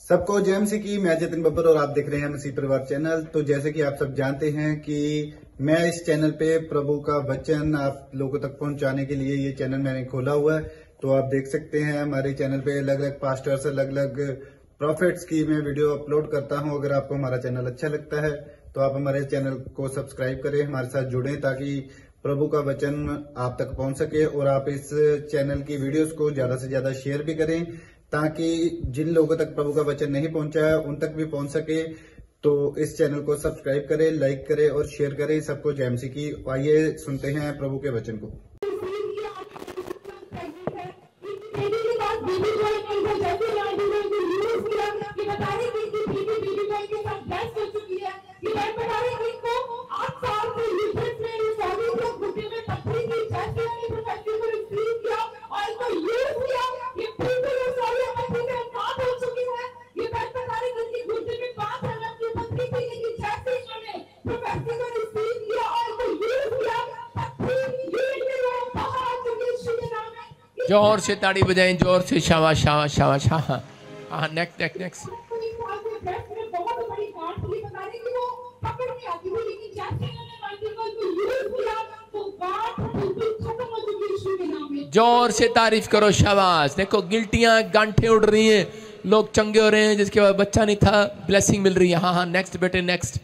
सबको जय मसीह की। मैं जतिन बब्बर और आप देख रहे हैं मसीह परिवार चैनल। तो जैसे कि आप सब जानते हैं कि मैं इस चैनल पे प्रभु का वचन आप लोगों तक पहुंचाने के लिए ये चैनल मैंने खोला हुआ है। तो आप देख सकते हैं हमारे चैनल पे अलग अलग पास्टर्स, अलग अलग प्रॉफिट्स की मैं वीडियो अपलोड करता हूं। अगर आपको हमारा चैनल अच्छा लगता है तो आप हमारे चैनल को सब्सक्राइब करें, हमारे साथ जुड़ें ताकि प्रभु का वचन आप तक पहुंच सके। और आप इस चैनल की वीडियोस को ज्यादा से ज्यादा शेयर भी करें ताकि जिन लोगों तक प्रभु का वचन नहीं पहुंचा है उन तक भी पहुंच सके। तो इस चैनल को सब्सक्राइब करें, लाइक करें और शेयर करें। सबको जय मसीह की। आइए सुनते हैं प्रभु के वचन को। जोर से ताड़ी बजाएं, जोर से शाबाश शाबाश शाबाश। हाँ हाँ, नेक्स्ट नेक्स्ट नेक्स्ट। जोर से तारीफ करो, शाबाश। देखो गिल्टियां गांठें उड़ रही हैं, लोग चंगे हो रहे हैं जिसके बाद बच्चा नहीं था, ब्लेसिंग मिल रही है। हाँ हाँ, नेक्स्ट बेटे नेक्स्ट।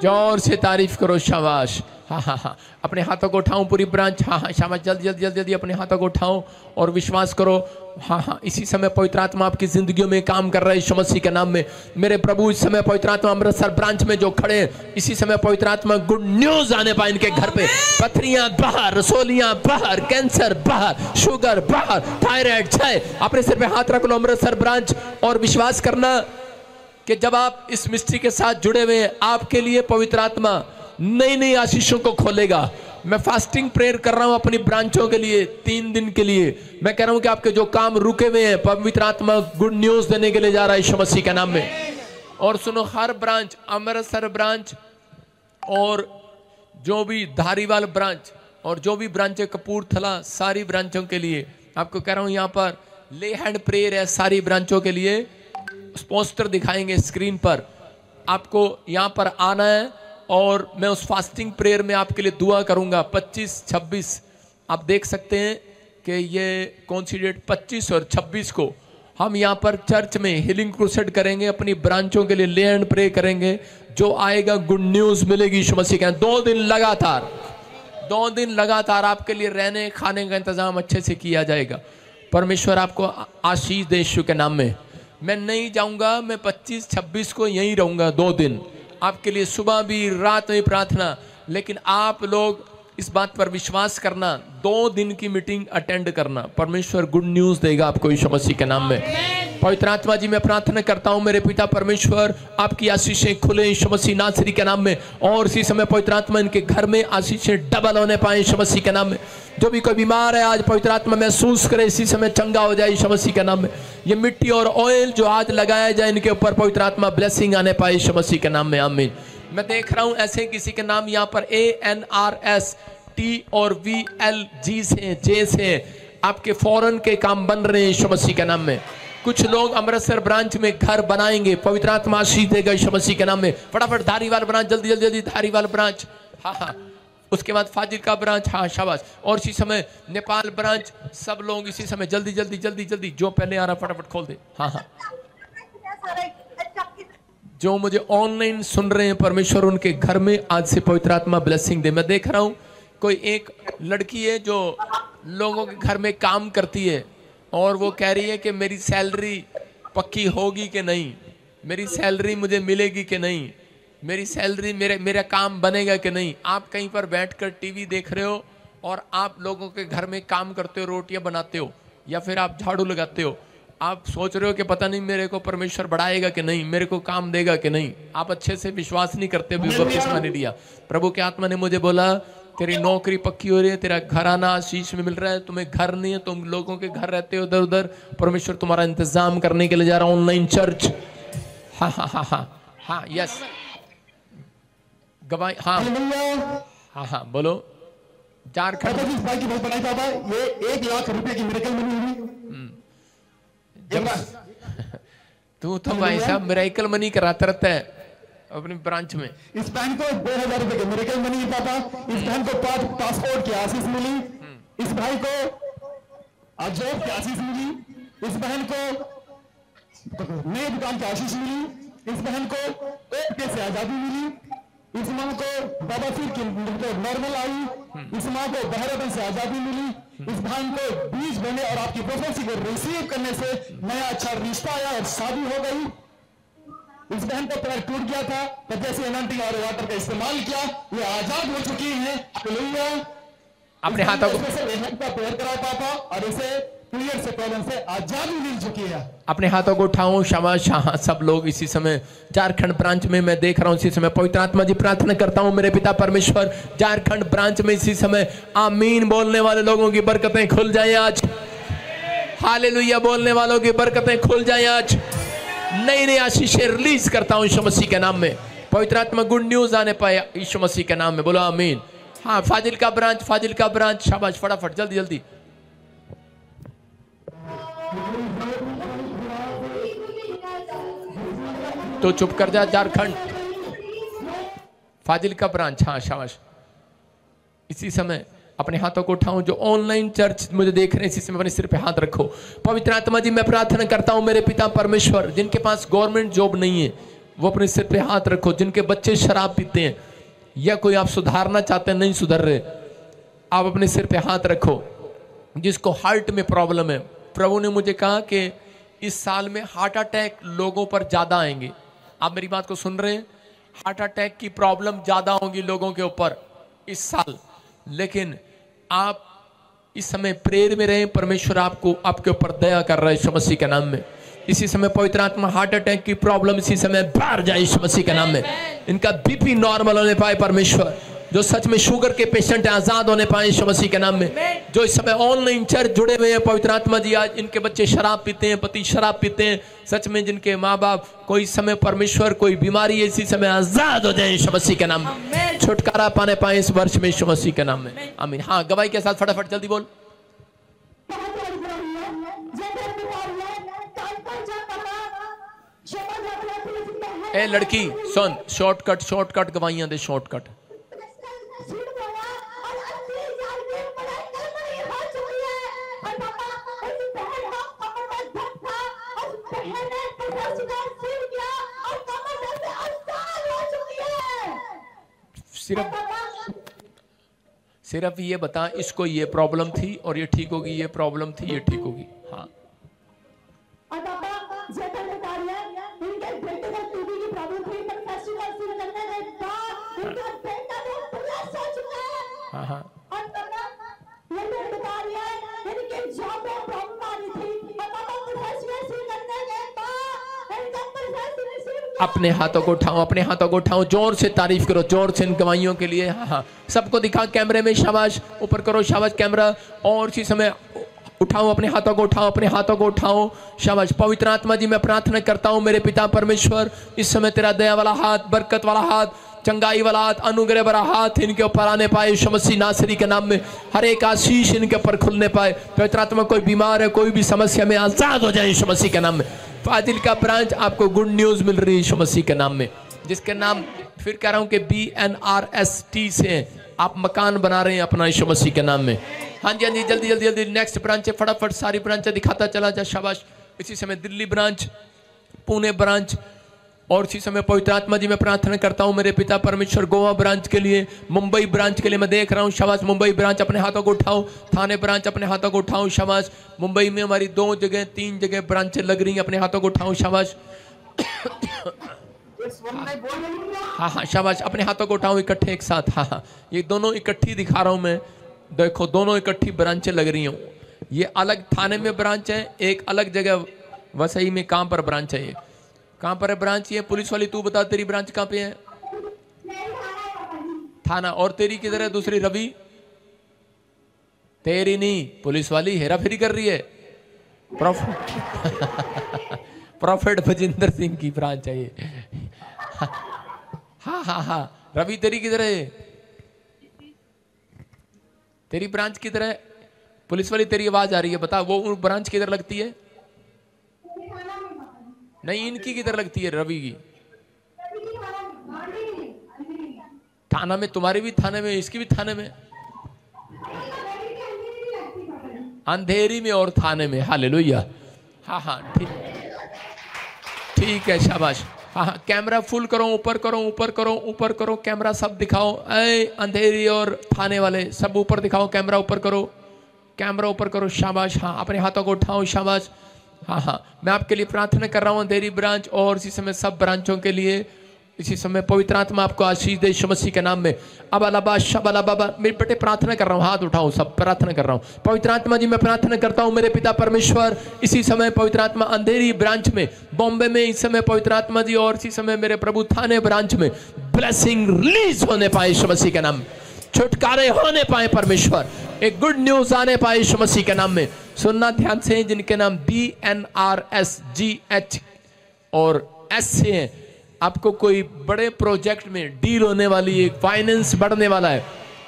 जोर से तारीफ करो, शाबाश। हाँ हाँ हाँ, अपने हाथों को उठाऊं पूरी ब्रांच। हाँ हाँ, शाबाश, जल्दी जल्दी जल्दी जल्दी अपने हाथों को उठाओ और विश्वास करो। हाँ हाँ, इसी समय पवित्र आत्मा आपकी जिंदगियों में काम कर रहा है यीशु मसीह के नाम में। मेरे प्रभु, इस समय पवित्र आत्मा अमृतसर ब्रांच में जो खड़े हैं, इसी समय पवित्र आत्मा गुड न्यूज आने पाए इनके घर पे। पथरियां बाहर, रसोलियां बाहर, कैंसर बाहर, शुगर बाहर, थायराइड क्षय। अपने सिर पे हाथ रख लो अमृतसर ब्रांच और विश्वास करना कि जब आप इस मिस्ट्री के साथ जुड़े हुए हैं, आपके लिए पवित्र आत्मा नई नई आशीषों को खोलेगा। मैं फास्टिंग प्रेयर कर रहा हूं अपनी ब्रांचों के लिए 3 दिन के लिए। मैं कह रहा हूं कि आपके जो काम रुके हुए हैं, पवित्र आत्मा गुड न्यूज देने के लिए जा रहा है यीशु मसीह के नाम में। और सुनो, हर ब्रांच, अमृतसर ब्रांच और जो भी धारीवाल ब्रांच और जो भी ब्रांच है कपूरथला, सारी ब्रांचों के लिए आपको कह रहा हूं, यहाँ पर ले हैंड प्रेयर है सारी ब्रांचों के लिए। पोस्टर दिखाएंगे स्क्रीन पर, आपको यहाँ पर आना है और मैं उस फास्टिंग प्रेयर में आपके लिए दुआ करूंगा। 25-26 आप देख सकते हैं कि ये कौन सी डेट, 25 और 26 को हम यहाँ पर चर्च में हीलिंग क्रूसेड करेंगे। अपनी ब्रांचों के लिए ले एंड प्रे करेंगे। जो आएगा गुड न्यूज मिलेगी यीशु मसीह के। 2 दिन लगातार आपके लिए रहने खाने का इंतजाम अच्छे से किया जाएगा। परमेश्वर आपको आशीष दे यीशु के नाम में। मैं नहीं जाऊंगा, मैं 25-26 को यहीं रहूंगा 2 दिन आपके लिए, सुबह भी रात में प्रार्थना। लेकिन आप लोग इस बात पर विश्वास करना, 2 दिन की मीटिंग अटेंड करना। परमेश्वर गुड न्यूज देगा आपको यीशु मसीह के नाम में। पवित्र आत्मा जी, मैं प्रार्थना करता हूं मेरे पिता परमेश्वर, आपकी आशीषें खुले यीशु मसीह नासरी के नाम में। और इसी समय पवित्र आत्मा इनके घर में आशीषें डबल होने पाए यीशु मसीह के नाम में। जो भी कोई बीमार है आज पवित्र आत्मा महसूस करे, इसी समय चंगा हो जाए यीशु मसीह के नाम में। ये मिट्टी और ऑयल जो आज लगाया जाए इनके ऊपर, पवित्र आत्मा ब्लेसिंग आने पाए यीशु मसीह के नाम में, आमीन। मैं देख रहा हूं ऐसे किसी के नाम यहाँ पर ANRS T और VLG से, J से आपके फॉरेन के काम बन रहे हैं यीशु मसीह के नाम में। कुछ लोग अमृतसर ब्रांच में घर बनाएंगे, पवित्र आत्मा आशीष देगा यीशु मसीह के नाम में। फटाफट धारीवाल ब्रांच, जल्दी जल्दी जल्दी धारीवाल ब्रांच। हाँ हाँ, उसके बाद फाजिलका ब्रांच। हाँ शाबाश। और इसी समय नेपाल ब्रांच, सब लोग इसी समय जल्दी जल्दी जल्दी जल्दी, जो पहले आ रहा फटाफट खोल दे। हाँ हाँ, जो मुझे ऑनलाइन सुन रहे हैं, परमेश्वर उनके घर में आज से पवित्र आत्मा ब्लेसिंग दे। मैं देख रहा हूँ कोई एक लड़की है जो लोगों के घर में काम करती है और वो कह रही है कि मेरी सैलरी पक्की होगी कि नहीं, मेरी सैलरी मुझे मिलेगी कि नहीं, मेरी सैलरी, मेरा काम बनेगा कि नहीं। आप कहीं पर बैठकर टीवी देख रहे हो और आप लोगों के घर में काम करते हो, रोटियां बनाते हो या फिर आप झाड़ू लगाते हो। आप सोच रहे हो कि पता नहीं मेरे को परमेश्वर बढ़ाएगा कि नहीं, मेरे को काम देगा कि नहीं। आप अच्छे से विश्वास नहीं करते, बपतिस्मा नहीं लिया। प्रभु के आत्मा ने मुझे बोला तेरी नौकरी पक्की हो रही है, तेरा घराना आशीष में मिल रहा है, तुम्हें घर नहीं है, तुम लोगों के घर रहते हो उधर उधर, परमेश्वर तुम्हारा इंतजाम करने के लिए जा रहा है ऑनलाइन चर्च। हाँ हाँ हाँ हाँ हाँ, यस गवाही, हाँ हाँ हाँ बोलो। झारखंड इस भाई की बहुत बड़ाई था, ये 1 लाख रुपए की मिरेकल मनी हुई। तू तो भाई साहब मिरेकल मनी कराता रहता है अपने ब्रांच में। इस बहन को 2000 रुपए की मिरेकल मनी पापा। इस बहन को पासपोर्ट की आशीष मिली। इस भाई को जॉब की आशीष मिली। इस बहन को नई दुकान की आशीष मिली। इस बहन को ओके से आजादी मिली। इस माँ को बाबा फिर की नॉर्मल आई। इस माँ को बहरापन से आजादी मिली। इस बहन को बीज बने और आपकी प्रोफेसी को रिसीव करने से नया अच्छा रिश्ता आया और शादी हो गई। इस बहन का पैर टूट गया था, पर जैसे एनर्जी और वाटर का इस्तेमाल किया, ये आजाद हो चुकी है। अपने हाथों को प्रेयर कराओ पापा, और इसे पीरियड से प्रॉब्लम से आजादी मिल चुकी है। अपने हाथों को उठाओ, शाबाश। हाँ, सब लोग इसी समय झारखंड ब्रांच में मैं देख रहा हूँ, इसी समय पवित्र आत्मा जी प्रार्थना करता हूँ मेरे पिता परमेश्वर, झारखंड ब्रांच में इसी समय आमीन बोलने वाले लोगों की बरकतें खुल जाए आज। हालेलुया बोलने वालों की बरकतें खुल जाए आज। नई नई आशीषें रिलीज करता हूँ यीशु मसीह के नाम में। पवित्र आत्मा गुड न्यूज आने पाए यीशु मसीह के नाम में, बोलो आमीन। हाँ, फाजिल का ब्रांच, शाबाश, फटाफट जल्दी जल्दी। तो चुप कर जा झारखंड। फाजिल का ब्रांच, हाँ शाबाश। इसी समय अपने हाथों को उठाऊं, जो ऑनलाइन चर्च मुझे देख रहे हैं इसी समय अपने सिर पे हाथ रखो। पवित्र आत्मा जी मैं प्रार्थना करता हूं मेरे पिता परमेश्वर, जिनके पास गवर्नमेंट जॉब नहीं है वो अपने सिर पे हाथ रखो। जिनके बच्चे शराब पीते हैं या कोई आप सुधारना चाहते हैं नहीं सुधर रहे, आप अपने सिर पे हाथ रखो। जिसको हार्ट में प्रॉब्लम है, प्रभु ने मुझे कहा कि इस साल में हार्ट अटैक लोगों पर ज्यादा आएंगे। आप मेरी बात को सुन रहे हैं? हार्ट अटैक की प्रॉब्लम ज्यादा होगी लोगों के ऊपर इस साल। लेकिन आप इस समय प्रेयर में रहें, परमेश्वर आपको आपके ऊपर दया कर रहा है यीशु मसीह के नाम में। इसी समय पवित्र आत्मा हार्ट अटैक की प्रॉब्लम इसी समय बाहर जाए यीशु मसीह के नाम में। इनका बीपी नॉर्मल होने पाए परमेश्वर। जो सच में शुगर के पेशेंट आजाद होने पाए यीशु मसीह के नाम में। जो इस समय ऑनलाइन चर्च जुड़े हुए हैं पवित्र आत्मा जी, आज इनके बच्चे शराब पीते हैं, पति शराब पीते हैं, सच में जिनके माँ बाप कोई समय परमेश्वर कोई बीमारी है इसी समय आजाद हो जाए यीशु मसीह के नाम में। छुटकारा पाने पाए इस वर्ष में यीशु मसीह के नाम में, आमीन। हाँ, गवाही के साथ फटाफट जल्दी बोल। ए लड़की सुन, शॉर्टकट गवाहियां दे, शॉर्टकट। सिर्फ ये बता, इसको ये प्रॉब्लम थी और ये ठीक होगी, ये प्रॉब्लम थी ये ठीक होगी। हाँ, हाँ हाँ अपने हाथों को उठाओ, अपने हाथों को उठाओ, जोर से तारीफ करो, जोर से इन गवाहियों के लिए। हाँ हाँ, सबको दिखा कैमरे में, शाबाश, ऊपर करो, शाबाश कैमरा। और इसी समय उठाओ अपने हाथों को, उठाओ अपने हाथों को, उठाओ, शाबाश। पवित्र आत्मा जी मैं प्रार्थना करता हूँ मेरे पिता परमेश्वर, इस समय तेरा दया वाला हाथ, बरकत वाला हाथ, चंगाई वाला हाथ, अनुग्रह वाला हाथ इनके ऊपर आने पाए यीशु मसीह नासरी के नाम में। हर एक आशीष इनके ऊपर खुलने पाए। पवित्र आत्मा कोई बीमार है, कोई भी समस्या में आजाद हो जाए यीशु मसीह के नाम में। फाजिल का ब्रांच आपको गुड न्यूज मिल रही है यीशु मसीह के नाम में, जिसके नाम फिर कह रहा हूं कि BNRST से आप मकान बना रहे हैं अपना यीशु मसीह के नाम में। हाँ जी, हाँ जी, जल्दी जल्दी जल्दी नेक्स्ट ब्रांच है, फटाफट सारी ब्रांच दिखाता चला जा, शाबाश। इसी समय दिल्ली ब्रांच, पुणे ब्रांच, और इसी समय पवित्र आत्मा जी मैं प्रार्थना करता हूं मेरे पिता परमेश्वर गोवा ब्रांच के लिए, मुंबई ब्रांच के लिए मैं देख रहा हूं, शाबाश। मुंबई ब्रांच अपने हाथों को उठाओ, थाने ब्रांच अपने हाथों को उठाओ, शाबाश। मुंबई में हमारी 2 जगह 3 जगह ब्रांचें लग रही हैं, अपने हाथों को उठाओ, शाबाश। हाँ हाँ, शाबाश, अपने हाथों को उठाओ इकट्ठे एक साथ। हाँ हाँ, ये दोनों इकट्ठी दिखा रहा हूं मैं, देखो दोनों इकट्ठी ब्रांचें लग रही हूँ। ये अलग थाने में ब्रांच है, एक अलग जगह वसई में। कहाँ पर ब्रांच है ये, कहाँ पर है ब्रांच? ये पुलिस वाली तू बता, तेरी ब्रांच कहाँ पे है? थाना। और तेरी किधर है दूसरी रवि? तेरी नहीं, पुलिस वाली हेरा फेरी कर रही है। प्रॉफिट भजिंदर सिंह की ब्रांच है ये। हाँ हाँ हाँ, रवि तेरी किधर है? तेरी ब्रांच किधर है? पुलिस वाली तेरी आवाज आ रही है, बता वो ब्रांच किधर लगती है? नहीं, इनकी किधर लगती है रवि की? थाना में, तुम्हारी भी थाने में, इसकी भी थाने में, अंधेरी में और थाने में। हालेलुया। हाँ हाँ ठीक है, शाबाश। हाँ हाँ, कैमरा फुल करो, ऊपर करो, ऊपर करो, ऊपर करो, कैमरा सब दिखाओ। ऐ अंधेरी और थाने वाले सब ऊपर दिखाओ, कैमरा ऊपर करो, कैमरा ऊपर करो। शाबाश। हाँ, अपने हाथों को उठाओ। शाबाश। हाँ हाँ, मैं आपके लिए प्रार्थना कर रहा हूँ, अंधेरी ब्रांच और इसी समय सब ब्रांचों के लिए। इसी समय पवित्र आत्मा आपको आशीष दे यीशु मसीह के नाम में। अब अलाबा शबला बाबा, मेरे बेटे प्रार्थना कर रहा हूँ, हाथ उठाओ सब, प्रार्थना कर रहा हूँ। पवित्र आत्मा जी, मैं प्रार्थना करता हूँ मेरे पिता परमेश्वर, इसी समय पवित्र आत्मा अंधेरी ब्रांच में, बॉम्बे में इस समय पवित्र आत्मा जी, और इसी समय मेरे प्रभु थाने ब्रांच में ब्लेसिंग रिलीज होने पाए यीशु मसीह के नाम में, छुटकारे होने पाए परमेश्वर, एक गुड न्यूज आने पाए यीशु मसीह के नाम में। सुनना ध्यान से, जिनके नाम BNRSGH और S से हैं, आपको कोई बड़े प्रोजेक्ट में डील होने वाली है, फाइनेंस बढ़ने वाला है,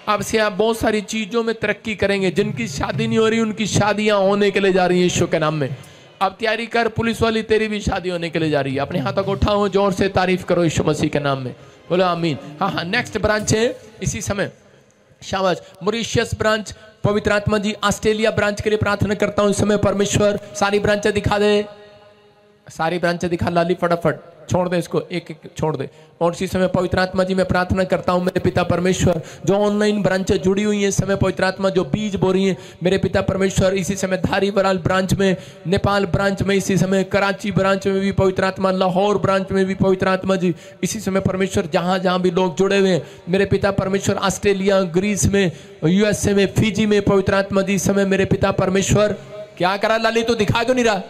अब से आप बहुत सारी चीजों में तरक्की करेंगे। जिनकी शादी नहीं हो रही उनकी शादियां होने के लिए जा रही है यीशु के नाम में। अब तैयारी कर, पुलिस वाली तेरी भी शादी होने के लिए जा रही है। अपने हाथों को उठाओ, जोर से तारीफ करो यीशु मसीह के नाम में, बोलो आमीन। हाँ हाँ, नेक्स्ट ब्रांच है इसी समय, शाबाश, मॉरिशस ब्रांच। पवित्र आत्मा जी, ऑस्ट्रेलिया ब्रांच के लिए प्रार्थना करता हूँ इस समय परमेश्वर, सारी ब्रांचें दिखा दे, सारी ब्रांचें दिखा लाली, फटाफट छोड़ दे इसको, एक एक छोड़ दे। और इसी समय पवित्र आत्मा जी, मैं प्रार्थना करता हूं मेरे पिता परमेश्वर, जो ऑनलाइन ब्रांचें जुड़ी हुई हैं इस समय पवित्र आत्मा, जो बीज बो रही हैं मेरे पिता परमेश्वर, इसी समय धारीवाल ब्रांच में, नेपाल ब्रांच में, इसी समय कराची ब्रांच में भी पवित्र आत्मा, लाहौर ब्रांच में भी पवित्र आत्मा जी, इसी समय परमेश्वर जहां जहां भी लोग जुड़े हुए हैं मेरे पिता परमेश्वर, ऑस्ट्रेलिया, ग्रीस में, USA में, फिजी में पवित्र आत्मा जी, इस समय मेरे पिता परमेश्वर, क्या करा लाली, तो दिखा क्यों नहीं रहा?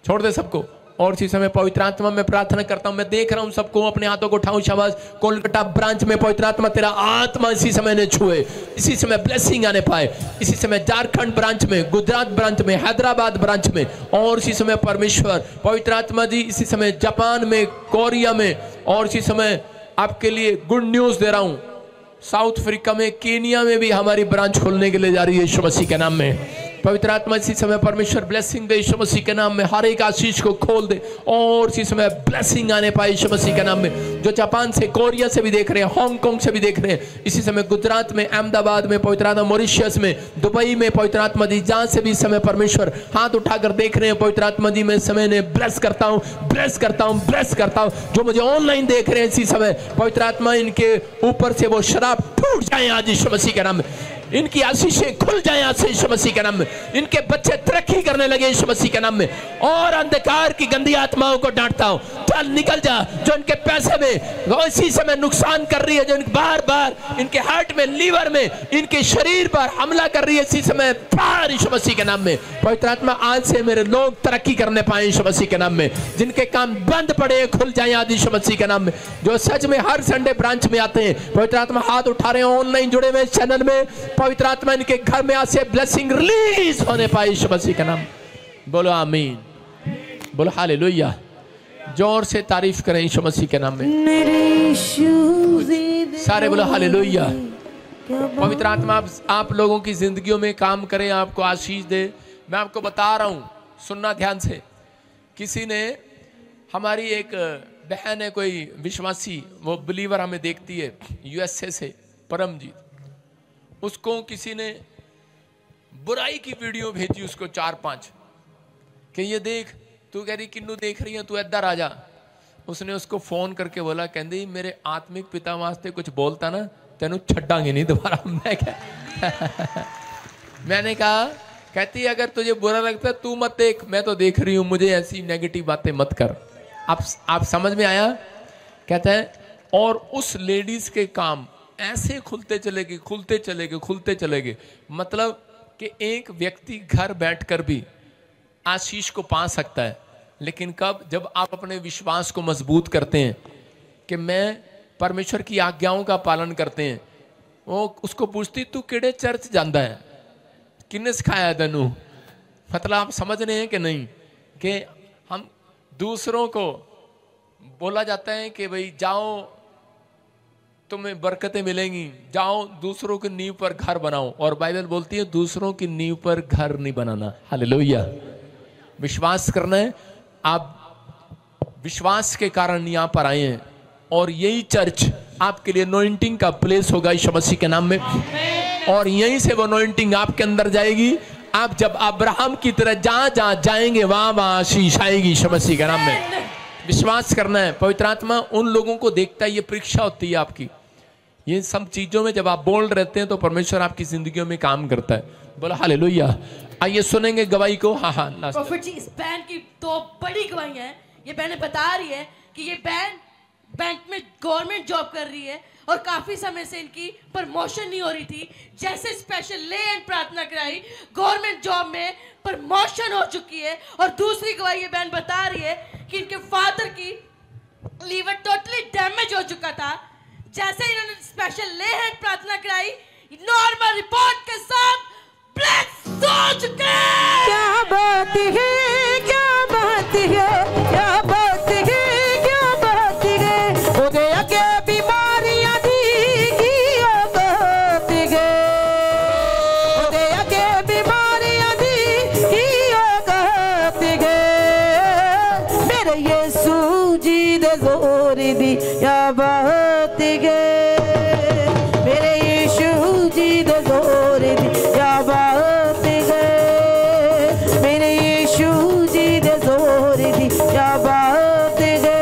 छोड़ दे सबको। और इसी समय पवित्र आत्मा में प्रार्थना करता हूं, मैं देख रहा हूं सबको, अपने हाथों को उठाऊं। शाबाश। कोलकाता ब्रांच में पवित्र आत्मा, तेरा आत्मा इसी समय ने छुए, इसी समय ब्लेसिंग आने पाए। इसी समय झारखंड ब्रांच में, गुजरात ब्रांच में, हैदराबाद ब्रांच में, और इसी समय परमेश्वर पवित्र आत्मा जी, इसी समय जापान में, कोरिया में, और इसी समय आपके लिए गुड न्यूज दे रहा हूं, साउथ अफ्रीका में, केनिया में भी हमारी ब्रांच खोलने के लिए जा रही है यीशु मसीह के नाम में। पवित्र आत्मा इसी समय परमेश्वर ब्लेसिंग दे यीशु मसीह के नाम में, हर एक आशीष को खोल दे, और इसी समय ब्लेसिंग आने पाए यीशु मसीह के नाम में। जो जापान से, कोरिया से भी देख रहे हैं, हांगकांग से भी देख रहे हैं, इसी समय गुजरात में, अहमदाबाद में पवित्र आत्मा, मॉरिशस में, दुबई में पवित्र आत्मा जी, जहां से भी इस समय परमेश्वर हाथ उठाकर देख रहे हैं पवित्र आत्मा जी, मैं इस समय ने ब्लेस करता हूं, ब्लेस करता हूं, ब्लेस करता हूं। जो मुझे ऑनलाइन देख रहे हैं इसी समय पवित्र आत्मा, इनके ऊपर से वो शराब टूट जाए आज यीशु मसीह के नाम में, इनकी आशीषें खुल जाए आज से यीशु मसीह के नाम में, इनके बच्चे तरक्की करने लगे यीशु मसीह के नाम में। और अंधकार की गंदी आत्माओं को डांटता हूं, चल निकल जा, जो इनके पैसे में इसी समय नुकसान कर रही है, जो बार बार इनके हार्ट में, लीवर में, इनके शरीर पर हमला कर रही है इसी समय, बाहर यीशु मसीह के नाम में। पवित्र आत्मा, आज से मेरे लोग तरक्की करने पाए यीशु मसीह के नाम में, जिनके काम बंद पड़े खुल जाए आज यीशु मसीह के नाम में, जो सच में हर संडे ब्रांच में आते हैं पवित्र आत्मा, हाथ उठा रहे हैं, ऑनलाइन जुड़े हुए चैनल में, पवित्र आत्मा इनके घर में आज से ब्लेसिंग रिलीज होने पाए यीशु मसीह का नाम। बोलो आमीन, बोलो हालेलुया, जोर से तारीफ करें यीशु मसीह के नाम में, सारे बोलो हालेलुया। पवित्र आत्मा आप लोगों की जिंदगियों में काम करे, आपको आशीष दे। मैं आपको बता रहा हूं, सुनना ध्यान से। किसी ने, हमारी एक बहन है, कोई विश्वासी, वो बिलीवर हमें देखती है USA से, परमजीत, उसको किसी ने बुराई की वीडियो भेजी उसको 4-5 कि ये देख, तू कह रही किन्नू देख रही है, तू इधर आ जा। उसने उसको फोन करके बोला, कहती मेरे आत्मिक पिता वास्ते कुछ बोलता ना, तेनू छड्डांगे नहीं दोबारा। मैं क्या मैंने कहा, कहती अगर तुझे बुरा लगता तू मत देख, मैं तो देख रही हूं, मुझे ऐसी नेगेटिव बातें मत कर। आप समझ में आया? कहता है, और उस लेडीज के काम ऐसे खुलते चले गए, खुलते चले गए, खुलते चले गए। मतलब कि एक व्यक्ति घर बैठकर भी आशीष को पा सकता है, लेकिन कब? जब आप अपने विश्वास को मजबूत करते हैं कि मैं परमेश्वर की आज्ञाओं का पालन करते हैं, वो उसको पूछती तू केड़े चर्च जाता है, किन्ने सिखाया तेनू। मतलब आप समझ रहे हैं कि नहीं कि हम दूसरों को बोला जाता है कि भाई जाओ तुम्हें बरकतें मिलेंगी, जाओ दूसरों की नींव पर घर बनाओ, और बाइबल बोलती है दूसरों की नींव पर घर नहीं बनाना। हालेलुया। विश्वास करना है। आप विश्वास के कारण यहाँ पर आए हैं और यही चर्च आपके लिए अनॉइंटिंग का प्लेस होगा यीशु मसीह के नाम में, और यहीं से वो अनॉइंटिंग आपके अंदर जाएगी। आप जब अब्राहम की तरह जहां जहां जाएंगे वहां वहां आशीष आएगी यीशु मसीह के नाम में। विश्वास करना है। पवित्र आत्मा उन लोगों को देखता है, ये परीक्षा होती है आपकी। ये सब चीजों में जब आप बोल रहते हैं तो परमेश्वर आपकी जिंदगियों में काम करता है। बोला हालेलुया। आइए सुनेंगे गवाही को। हाँ हाँ प्रॉफिट जी, इस बहन की दो बड़ी गवाहियां हैं। ये बहन बता रही है कि ये बहन बैंक में गवर्नमेंट जॉब कर रही है और काफी समय से इनकी प्रमोशन नहीं हो रही थी। जैसे स्पेशल ले एंड प्रार्थना कराई, गवर्नमेंट जॉब में प्रमोशन हो चुकी है। और दूसरी गवाही ये बहन बता रही है कि इनके फादर की लीवर टोटली डैमेज हो चुका था। जैसे इन्होंने स्पेशल ले एंड प्रार्थना कराई, नॉर्मल रिपोर्ट के साथ ब्लड हो चुके। क्या बात है, क्या बात है, क्या बात है, क्या बात है। उदय के बीमारियां दी की बात है, उदय के बीमारियां दी की बात है। मेरे यीशु जी दे जोर दी क्या बात है, मेरे यीशु जी दे जोर दी क्या बात है, मेरे यीशु जी दे जोर दी क्या बात है,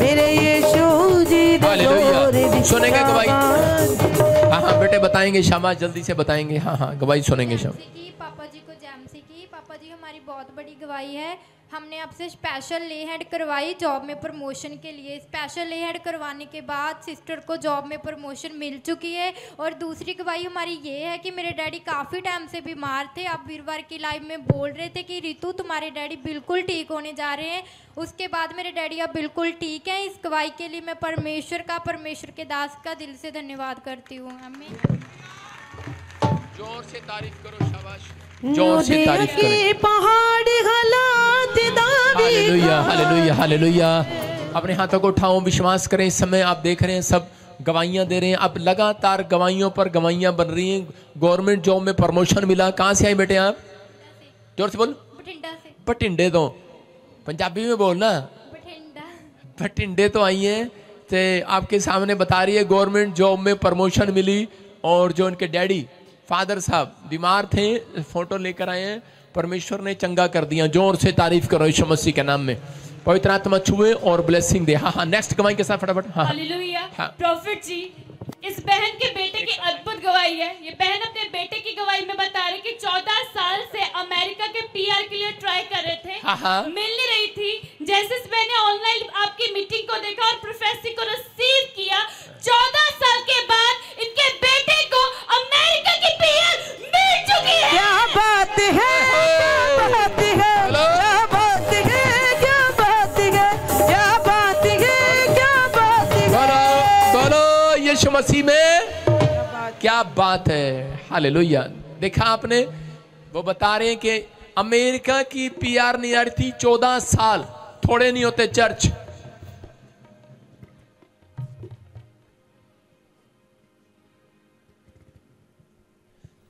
मेरे यीशु जी दे जोर दी। सुनेंगे गवाही। हाँ हाँ बेटे बताएंगे, शामा जल्दी से बताएंगे। हाँ हाँ गवाही सुनेंगे शाम की। पापा जी को जैमसी की। पापा जी हमारी बहुत बड़ी गवाही है। हमने आपसे स्पेशल ले हैंड करवाई जॉब में प्रमोशन के लिए। स्पेशल ले हैंड करवाने के बाद सिस्टर को जॉब में प्रमोशन मिल चुकी है। और दूसरी गवाही हमारी ये है कि मेरे डैडी काफ़ी टाइम से बीमार थे। आप वीरवार की लाइव में बोल रहे थे कि रितु तुम्हारे डैडी बिल्कुल ठीक होने जा रहे हैं। उसके बाद मेरे डैडी अब बिल्कुल ठीक हैं। इस गवाही के लिए मैं परमेश्वर के दास का दिल से धन्यवाद करती हूँ। आमीन। जोर से तारीफ करो, शाबाश, जोर से तारीफ करो। पहाड़ हालेलुया हालेलुया हालेलुया। अपने हाथों को उठाओ, विश्वास करें। इस समय आप देख रहे हैं सब गवाहियां दे रहे हैं। अब लगातार गवाहियों पर गवाहियां बन रही हैं। गवर्नमेंट जॉब में प्रमोशन मिला। कहाँ से आए बेटे आप? जोर से बोल। बठिंडा से। बठिंडे तो पंजाबी में बोलना। बठिंडे तो आई हैं तो आपके सामने बता रही है गवर्नमेंट जॉब में प्रमोशन मिली। और जो उनके डैडी फादर साहब बीमार थे, फोटो लेकर आए हैं। परमेश्वर ने चंगा कर दिया। जोर से तारीफ करो यीशु मसीह के नाम में। पवित्र आत्मा छुए और ब्लेसिंग दे। हाँ हाँ नेक्स्ट गवाही के साथ फटाफट। हाँ हालेलुया। हाँ। प्रॉफिट जी, इस बहन के बेटे की अद्भुत गवाही है। ये बहन अपने बेटे की गवाही में बता रही कि 14 साल से अमेरिका के पीआर के लिए ट्राई कर रहे थे। हाँ। मिल नहीं रही थी। जैसे इस बहन ने ऑनलाइन आपकी मीटिंग को देखा और प्रोफेसी को रिसीव किया, 14 साल के बाद इनके बेटे को अमेरिका की पीआर मिल चुकी है। क्या बात है, क्या बात है, क्या बात है, क्या बात है, क्या बात है, क्या बात है। बोलो बोलो यीशु मसीह में क्या बात है। हालेलुया। देखा आपने, वो बता रहे हैं कि अमेरिका की पीआर नहीं आ रही थी 14 साल। थोड़े नहीं होते चर्च।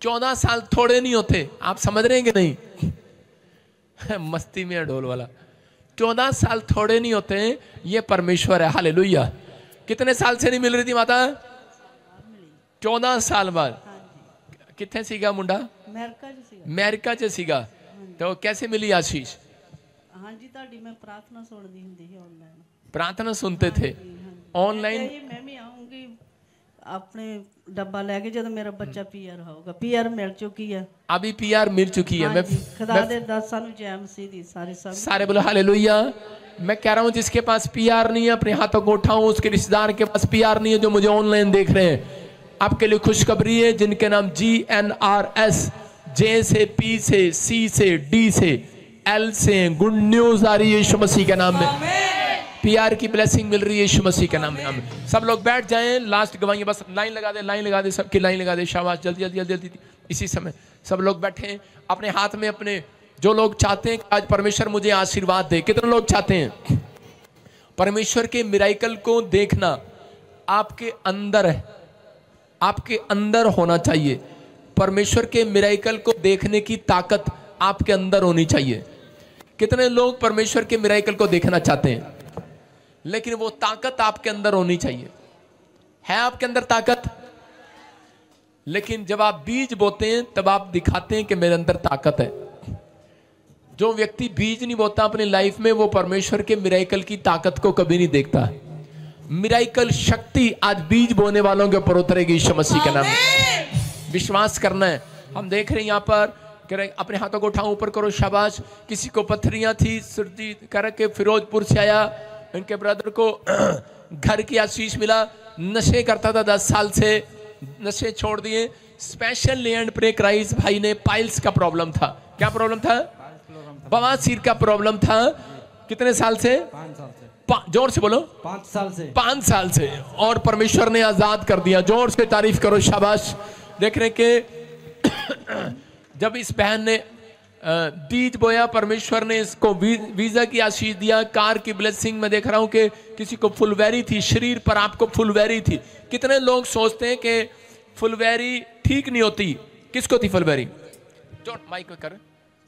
चौदह साल थोड़े नहीं होते। आप समझ रहे हैं कि नहीं? मस्ती में ढोल वाला। 14 साल थोड़े नहीं होते। ये परमेश्वर है। हालेलुया। कितने साल से नहीं मिल रही थी माता? 14 साल बाद। कितने सीगा मुंडा? अमेरिका च सीगा। तो कैसे मिली आशीष? हाँ जी, ताड़ी मैं प्रार्थना सुनती हुंदी ही ऑनलाइन। प्रार्थना सुनते थे ऑनलाइन। मैं भी आऊंगी अपने डब्बा लेके जब मेरा बच्चा पीआर होगा। पीआर मिल चुकी है। अभी पीआर मिल चुकी है। मैं खुदा दे दास सानू जैमसी दी सारे बोलो हालेलुया। मैं कह रहा हूँ जिसके पास पीआर नहीं है अपने हाथों को उठाऊं। उसके रिश्तेदार के पास पीआर नहीं है जो मुझे ऑनलाइन देख रहे हैं, आपके लिए खुशखबरी है। जिनके नाम GNRS, J से, P से, C से, D से, L से, गुड न्यूज आ रही है यीशु मसीह के नाम में। PR की ब्लेसिंग मिल रही है यीशु मसीह के नाम में। हम सब लोग बैठ जाएं, लास्ट गवाही, बस लाइन लगा दे, सबकी लाइन लगा दे, शाबाश, जल्दी जल्दी जल्दी जल्दी। इसी समय सब लोग बैठे, अपने हाथ में अपने, जो लोग चाहते हैं कि आज परमेश्वर मुझे आशीर्वाद दे, कितने लोग चाहते हैं परमेश्वर के मिराइकल को देखना? आपके अंदर है, आपके अंदर होना चाहिए। परमेश्वर के मिराइकल को देखने की ताकत आपके अंदर होनी चाहिए। कितने लोग परमेश्वर के मिराइकल को देखना चाहते हैं, लेकिन वो ताकत आपके अंदर होनी चाहिए। है आपके अंदर ताकत? लेकिन जब आप बीज बोते हैं तब आप दिखाते हैं कि मेरे अंदर ताकत है। जो व्यक्ति बीज नहीं बोता अपनी लाइफ में, वो परमेश्वर के मिराइकल की ताकत को कभी नहीं देखता। मिराइकल शक्ति आज बीज बोने वालों के ऊपर उतरेगी यीशु मसीह के नाम में। विश्वास करना है। हम देख रहे हैं यहाँ पर, अपने हाथों को उठाओ, ऊपर करो, शाबाश। किसी को पत्थरियां थी, सर्दी करके फिरोजपुर से आया, इनके ब्रदर को घर की आशीष मिला। नशे करता था 10 साल से, नशे छोड़ दिए। स्पेशल लैंड प्रे क्राइस्ट भाई ने, पाइल्स का प्रॉब्लम था। क्या प्रॉब्लम था? बवासीर का प्रॉब्लम था। कितने साल से? 5 साल से। जोर से बोलो। 5 साल से। 5 साल से। और परमेश्वर ने आजाद कर दिया। जोर से तारीफ करो, शाबाश। देख रहे के जब इस बहन ने बीज बोया, परमेश्वर ने इसको वीजा की आशीष दिया, कार की ब्लेसिंग। मैं देख रहा हूं कि किसी को फुलवैरी थी, शरीर पर आपको फुलवैरी थी। कितने लोग सोचते हैं कि फुलवैरी ठीक नहीं होती? किसको थी फुलवैरी? जो माइक कर।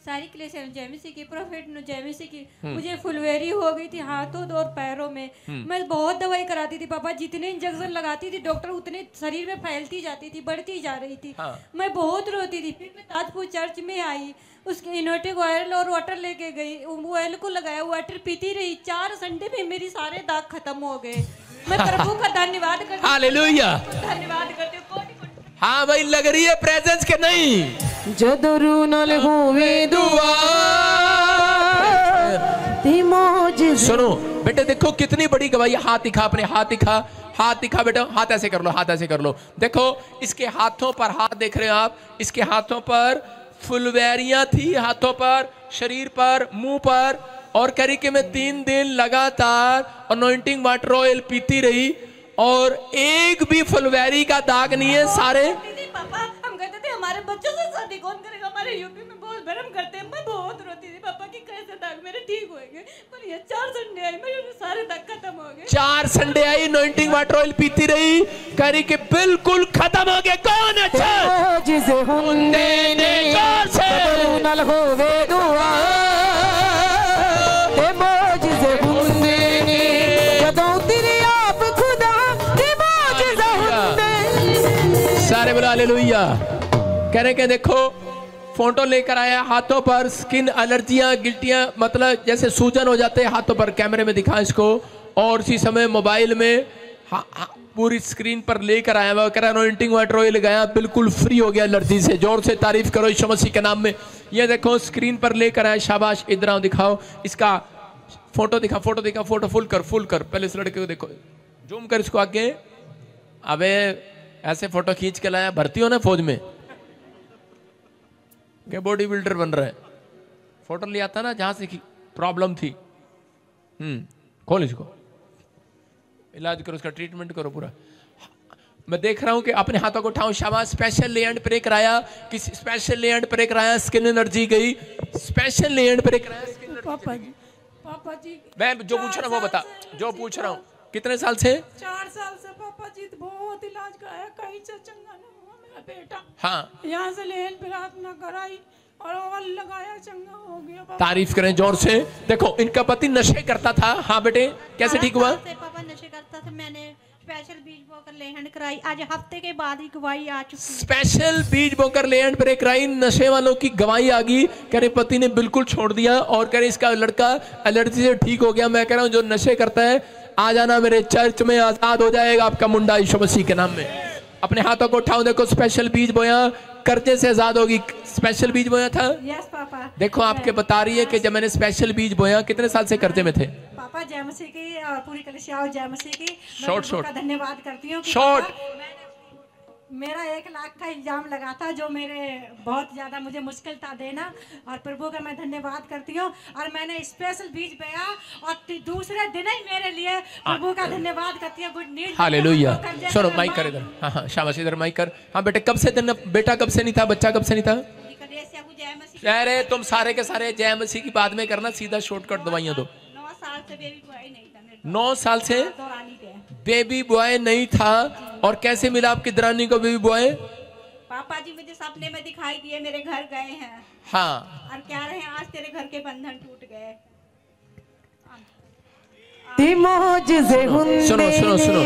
सारी क्लेशर जैमिसी की, प्रोफेट जैमिसी की, मुझे फुलवेरी हो गई थी हाथों और पैरों में। मैं बहुत दवाई कराती थी पापा, जितने इंजेक्शन लगाती थी डॉक्टर उतने शरीर में फैलती जाती थी, बढ़ती जा रही थी। मैं बहुत रोती थी। फिर मैं ताजपुर चर्च में आई, उसके इनोटिक ऑयल और वाटर लेके गई, ऑयल को लगाया, वाटर पीती रही। 4 संडे में मेरी सारे दाग खत्म हो गए। मैं प्रभु का धन्यवाद करती हूँ, हालेलुया, धन्यवाद करती हूँ। हाँ भाई, लग रही है प्रेजेंस के नहीं? जदरू नल होवे दुआ सुनो बेटे, देखो कितनी बड़ी गवाही। हाथ दिखा, अपने हाथ दिखा, हाथ दिखा बेटा, हाथ ऐसे कर लो, हाथ ऐसे कर लो। देखो इसके हाथों पर, हाथ देख रहे हो आप, इसके हाथों पर फुलवैरियां थी, हाथों पर, शरीर पर, मुंह पर। और करी के मैं 3 दिन लगातार अनॉइंटिंग वाटर ऑयल पीती रही और एक भी फुलवैरी का दाग नहीं है। सारे पापा हम कहते थे हमारे बच्चों से शादी कौन करेगा, हमारे यूपी में बहुत भरम करते हैं। मैं बहुत रोती थी पापा कि कैसे दाग मेरे ठीक होंगे, पर ये 4 संडे आई, मेरे सारे दाग खत्म हो गए। 4 Sunday I, anointing water oil पीती रही, करी के बिल्कुल खत्म हो गए। कौन अच्छा जिसे हुंदे ने जदरू नल होवे दुआ ते मोजिज़े हुंदे ने जदों तेरे आप खुदा ते मोजिज़े हुंदे। सारे बोलो हालेलुया। कह रहे कि देखो फोटो लेकर आया, हाथों पर स्किन एलर्जियां, गिल्टियां, मतलब जैसे सूजन हो जाते हैं हाथों पर। कैमरे में दिखा इसको। और इसी समय मोबाइल में पूरी स्क्रीन पर लेकर आया हुआ, कह रहा अनॉइंटिंग वाटर ऑयल लगाया, बिल्कुल फ्री हो गया एलर्जी से। जोर से तारीफ करो यीशु मसीह के नाम में। ये देखो स्क्रीन पर लेकर आया, शाबाश। इधर आओ, दिखाओ इसका फोटो दिखा, फोटो दिखा, फोटो फुल कर। पहले इस लड़के को देखो, जूम कर इसको आगे। अबे ऐसे फोटो खींच के लाया, भर्ती हो ना फौज में, क्या बॉडी बिल्डर बन रहा है? फोटो लिया था ना जहां से प्रॉब्लम थी। खोल इसको, इलाज करो, उसका ट्रीटमेंट करो पूरा। मैं देख रहा हूं कि अपने हाथों को उठाओ, शाबाश। स्पेशल लैंड प्रे कराया, किसी स्पेशल लैंड प्रे कराया, स्किन एनर्जी गई। स्पेशल लैंड प्रे कराया, स्किन एनर्जी। पापा जी मैं जो पूछ रहा हूं वो बता, जो पूछ रहा हूं। कितने साल से? 4 साल से पापा जी, बहुत इलाज कराया, कहीं से चंगा नहीं हुआ मेरा बेटा। हाँ, यहाँ से लेन प्रार्थना कराई और ऑयल लगाया, चंगा हो गया। तारीफ करें जोर से। देखो इनका पति नशे करता था। हाँ बेटे, कैसे ठीक हुआ? पापा नशे करता था, मैंने स्पेशल बीज बोकर लेहन कराई, आज हफ्ते के बाद ही गवाही आ चुकी। स्पेशल बीज बोकर लेहन प्रे कराई, नशे वालों की गवाही आ गई। कह रहे पति ने बिल्कुल छोड़ दिया और कह रहे इसका लड़का एलर्जी से ठीक हो गया। मैं कह रहा हूँ जो नशे करता है आ जाना मेरे चर्च में, आजाद हो जाएगा आपका मुंडा यीशु मसीह के नाम में। अपने हाथों को उठाओ, देखो स्पेशल बीज बोया, कर्जे से आजाद होगी। स्पेशल बीज बोया था। Yes papa. देखो आपके बता रही है कि जब मैंने स्पेशल बीज बोया, कितने साल से कर्जे में थे? पापा जय मसीह की और पूरी कलीसिया जय मसीह की शॉर्ट धन्यवाद करती हूँ। शॉर्ट मेरा 1 लाख का इल्ज़ाम लगा था, जो मेरे बहुत ज़्यादा मुझे मुश्किल था देना, और प्रभु का मैं धन्यवाद करती हूँ। और मैंने स्पेशल बीज बोया और दूसरे दिन ही मेरे लिए प्रभु का धन्यवाद करती हूँ। Good news, hallelujah. सुनो माइक कर इधर। हाँ हाँ शाबाश, इधर माइक कर। हाँ बेटे, कब से दिन, बेटा कब से नहीं था, बच्चा कब से नहीं था? अरे तुम सारे के सारे जय मसीह की बाद में करना, सीधा शॉर्टकट दवाइयाँ दो। 9 साल से बेबी बॉय नहीं था मेरे 9 साल से दौरानी पे। बेबी बॉय नहीं था। और कैसे मिला आपकी दरानी को बेबी बॉय? पापा जी मुझे सपने में दिखाई दिए, मेरे घर गए हैं। हाँ, और कह रहे हैं आज तेरे घर के बंधन टूट गए। सुनो सुनो सुनो,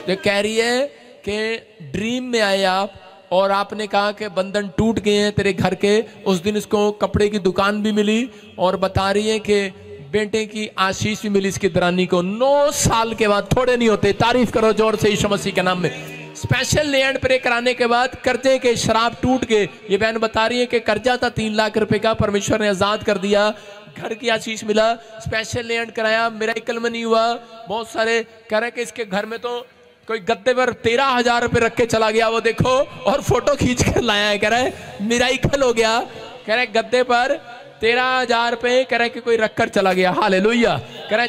ये कह रही है कि ड्रीम में आए आप और आपने कहा कि बंधन टूट गए हैं तेरे घर के। उस दिन इसको कपड़े की दुकान भी मिली और बता रही है कि बेटे की आशीष भी मिली इसकी दरानी को। 9 साल के बाद, थोड़े नहीं होते, तारीफ करो जोर से यीशु मसीह के नाम में। स्पेशल लैंड प्रे कराने के बाद कर्जे के शराब टूट के, ये बहन बता रही है कि कर्जा था 3 लाख रुपए का, परमेश्वर ने आजाद कर दिया, घर की आशीष मिला, स्पेशल लैंड कराया, मिरेकल में नहीं हुआ। बहुत सारे कह रहे कि इसके घर में तो कोई गद्दे पर 13,000 रुपए रख के चला गया, वो देखो, और फोटो खींच कर लाया है। कह रहे मिरेकल हो गया, कह रहे गद्दे पर 13,000 रुपए, कह रहे कि कोई रख कर चला गया। हालेलुया। कह रहे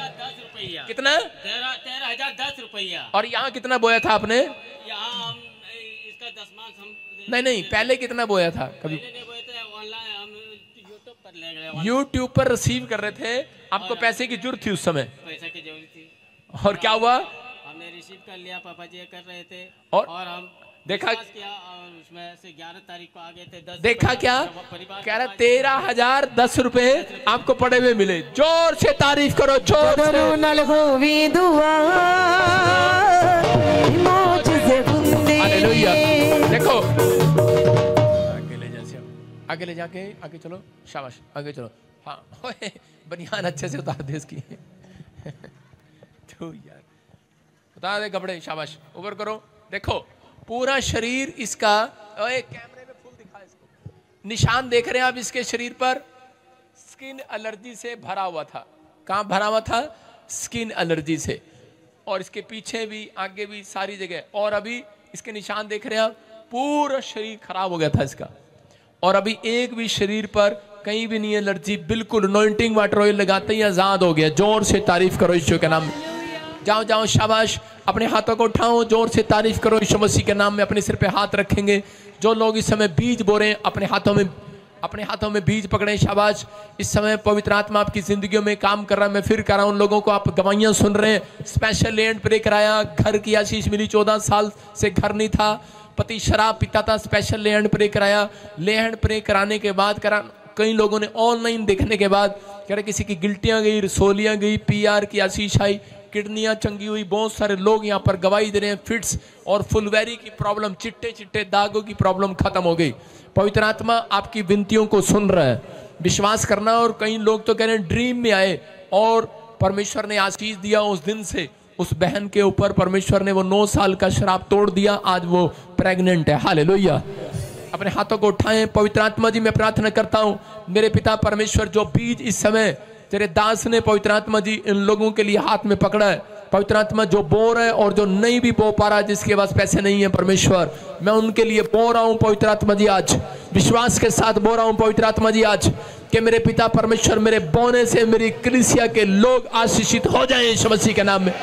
कितना? 13,010 रुपया। और यहाँ कितना बोया था आपने? यहाँ हम इसका 10 मास हम नहीं, पहले कितना बोया था? कभी ऑनलाइन हम यूट्यूब पर ले गए, यूट्यूब पर रिसीव कर रहे थे, आपको पैसे की जरूरत थी उस समय, पैसा की जरूरत थी। और क्या हुआ? हमने रिसीव कर लिया, पापा जी कर रहे थे, और हम देखा किया, और उसमें से 11 तारीख को आ गए थे। 10 देखा क्या? कह रहा 13,010 रुपए आपको पड़े हुए मिले। जोर से तारीफ करो, जोर से। हालेलुया। देखो आगे ले जाके, आगे चलो, शाबाश, आगे चलो। हाँ बनियान अच्छे से उतार दे इसकी। तो यार उतार दे कपड़े, शाबाश, ऊपर करो। देखो पूरा शरीर इसका, कैमरे में फुल दिखा इसको, निशान देख रहे हैं आप इसके शरीर पर, स्किन एलर्जी से भरा हुआ था। कहाँ भरा हुआ था? स्किन एलर्जी से। और इसके पीछे भी, आगे भी, सारी जगह। और अभी इसके निशान देख रहे हैं आप, पूरा शरीर खराब हो गया था इसका। और अभी एक भी शरीर पर कहीं भी नहीं एलर्जी, बिल्कुल अनॉइंटिंग वाटर ऑयल लगाते ही आजाद हो गया। जोर से तारीफ करो यीशु के नाम में। जाओ जाओ, शाबाश। अपने हाथों को उठाओ, जोर से तारीफ करो यीशु मसीह के नाम में। अपने सिर पे हाथ रखेंगे। जो लोग इस समय बीज बो रहे हैं, अपने हाथों में बीज पकड़े, शाबाश। इस समय पवित्र आत्मा आपकी जिंदगियों में काम कर रहा है। मैं फिर कर रहा हूं, उन लोगों को आप गवाहियां सुन रहे हैं। स्पेशल लैंड प्रे कराया, घर की आशीष मिली। 14 साल से घर नहीं था, पति शराब पीता था, स्पेशल लैंड प्रे कराया। लैंड प्रे कराने के बाद कई लोगों ने ऑनलाइन देखने के बाद कह रहे किसी की गिल्टियां गई, रसोलियां गई, PR की आशीष आई, किडनियां चंगी हुई। बहुत सारे लोग यहाँ पर गवाही दे रहे हैं। फिट्स और फुलवैरी की प्रॉब्लम, चिट्टे चिट्टे दागों की प्रॉब्लम खत्म हो गई। पवित्र आत्मा आपकी विनतियों को सुन रहा है, विश्वास करना। और कई लोग तो कह रहे हैं ड्रीम में आए और परमेश्वर ने आशीष दिया। उस दिन से उस बहन के ऊपर परमेश्वर ने वो 9 साल का श्राप तोड़ दिया। आज वो प्रेग्नेंट है। हालेलुया। अपने हाथों को उठाएं। पवित्र आत्मा जी, मैं प्रार्थना करता हूं, मेरे पिता परमेश्वर, जो बीज इस समय तेरे दास ने पवित्र आत्मा जी इन लोगों के लिए हाथ में पकड़ा है, पवित्र आत्मा जो बो रहा है और जो नहीं भी बो पा रहा, जिसके पास पैसे नहीं है, परमेश्वर मैं उनके लिए बो रहा हूं पवित्र आत्मा जी। आज विश्वास के साथ बो रहा हूं पवित्र आत्मा जी आज, कि मेरे पिता परमेश्वर, मेरे बोने से मेरी कलीसिया के लोग आशीषित हो जाएं यीशु मसीह के नाम में।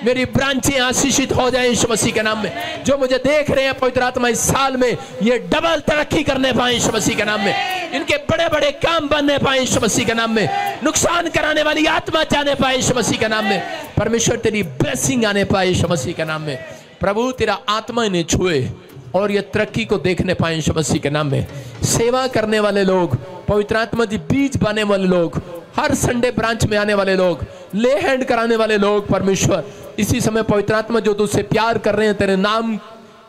मेरी ब्रांचें आशीषित हो जाएं यीशु मसीह के नाम में। जो मुझे देख रहे हैं पवित्र आत्मा, इस साल में ये डबल तरक्की करने पाए यीशु मसीह के नाम में। इनके बड़े बड़े काम बनने पाए यीशु मसीह के नाम में। नुकसान कराने वाली आत्मा जाने पाए यीशु मसीह के नाम में। परमेश्वर तेरी ब्लेसिंग आने पाए यीशु मसीह के नाम में। प्रभु तेरा आत्मा इन्हें छुए और ये तरक्की को देखने पाए यीशु मसीह के नाम में। सेवा करने वाले लोग, पवित्र आत्मा जी बीज पाने वाले लोग, हर संडे ब्रांच में आने वाले लोग, ले हैंड कराने वाले लोग, परमेश्वर इसी समय पवित्र आत्मा जो तुझसे प्यार कर रहे हैं, तेरे नाम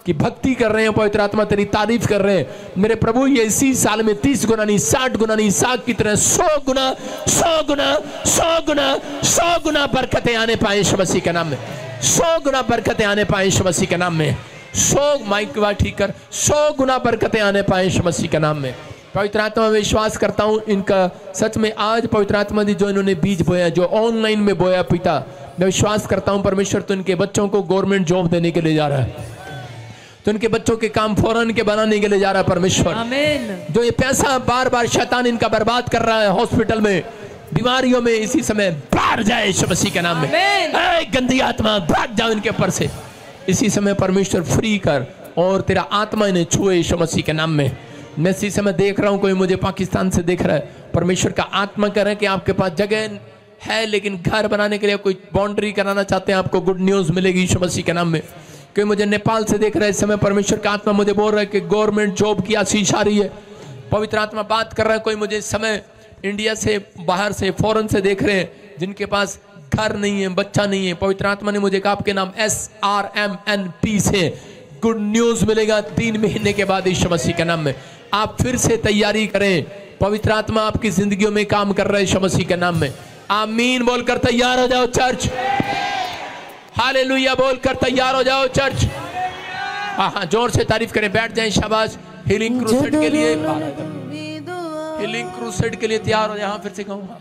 की भक्ति कर रहे हैं, पवित्र आत्मा तेरी तारीफ कर रहे हैं, मेरे प्रभु ये इसी साल में 30 गुना नहीं, 60 गुना नहीं, साग की तरह 100 गुना 100 गुना 100 गुना 100 गुना बरकतें आने पाए यीशु मसीह के नाम में। 100 गुना बरकतें आने पाए यीशु मसीह के नाम में। 100 माइक की बात ठीक कर, 100 गुना बरकतें आने पाए यीशु मसीह के नाम में। पवित्र आत्मा में विश्वास करता हूं इनका सच में आज पवित्र आत्मा जी जो इन्होंने बीज बोया, जो ऑनलाइन में बोया, पिता मैं विश्वास करता हूं परमेश्वर तो इनके बच्चों को गवर्नमेंट जॉब देने के लिए जा रहा है। तो उनके बच्चों के काम फौरन के बनाने के लिए जा रहा है परमेश्वर। आमीन। जो ये पैसा बार बार शैतान इनका बर्बाद कर रहा है हॉस्पिटल में, बीमारियों में, इसी समय भाग जाए यीशु मसीह के नाम में। ऐ गंदी आत्मा भाग जाओ इनके ऊपर से इसी समय। परमेश्वर फ्री कर और तेरा आत्मा इन्हें छुए यीशु मसीह के नाम में। मैं इसी समय देख रहा हूँ कोई मुझे पाकिस्तान से देख रहा है, परमेश्वर का आत्मा कह रहा है कि आपके पास जगह है लेकिन घर बनाने के लिए कोई बाउंड्री कराना चाहते हैं, आपको गुड न्यूज मिलेगी यीशु मसीह के नाम में। कोई मुझे नेपाल से देख रहा है इस समय, परमेश्वर का आत्मा मुझे बोल रहा है कि गवर्नमेंट जॉब की आशीष आ रही है। पवित्र आत्मा बात कर रहा है। कोई मुझे इस समय इंडिया से, बाहर से, फॉरेन से देख रहे हैं जिनके पास घर नहीं है, बच्चा नहीं है। पवित्र आत्मा ने मुझे कहा आपके नाम SRMNP से गुड न्यूज मिलेगा 3 महीने के बाद यीशु मसीह के नाम में। आप फिर से तैयारी करें, पवित्र आत्मा आपकी जिंदगियों में काम कर रहा है यीशु मसीह के नाम में। आमीन बोलकर तैयार हो जाओ चर्च। हालेलुया बोलकर तैयार हो जाओ चर्च। हाँ, जोर से तारीफ करें, बैठ जाएं। शाबाश। हीलिंग क्रूसेड के लिए, हीलिंग क्रूसेड के लिए तैयार हो जाए। हाँ, फिर से कहूँगा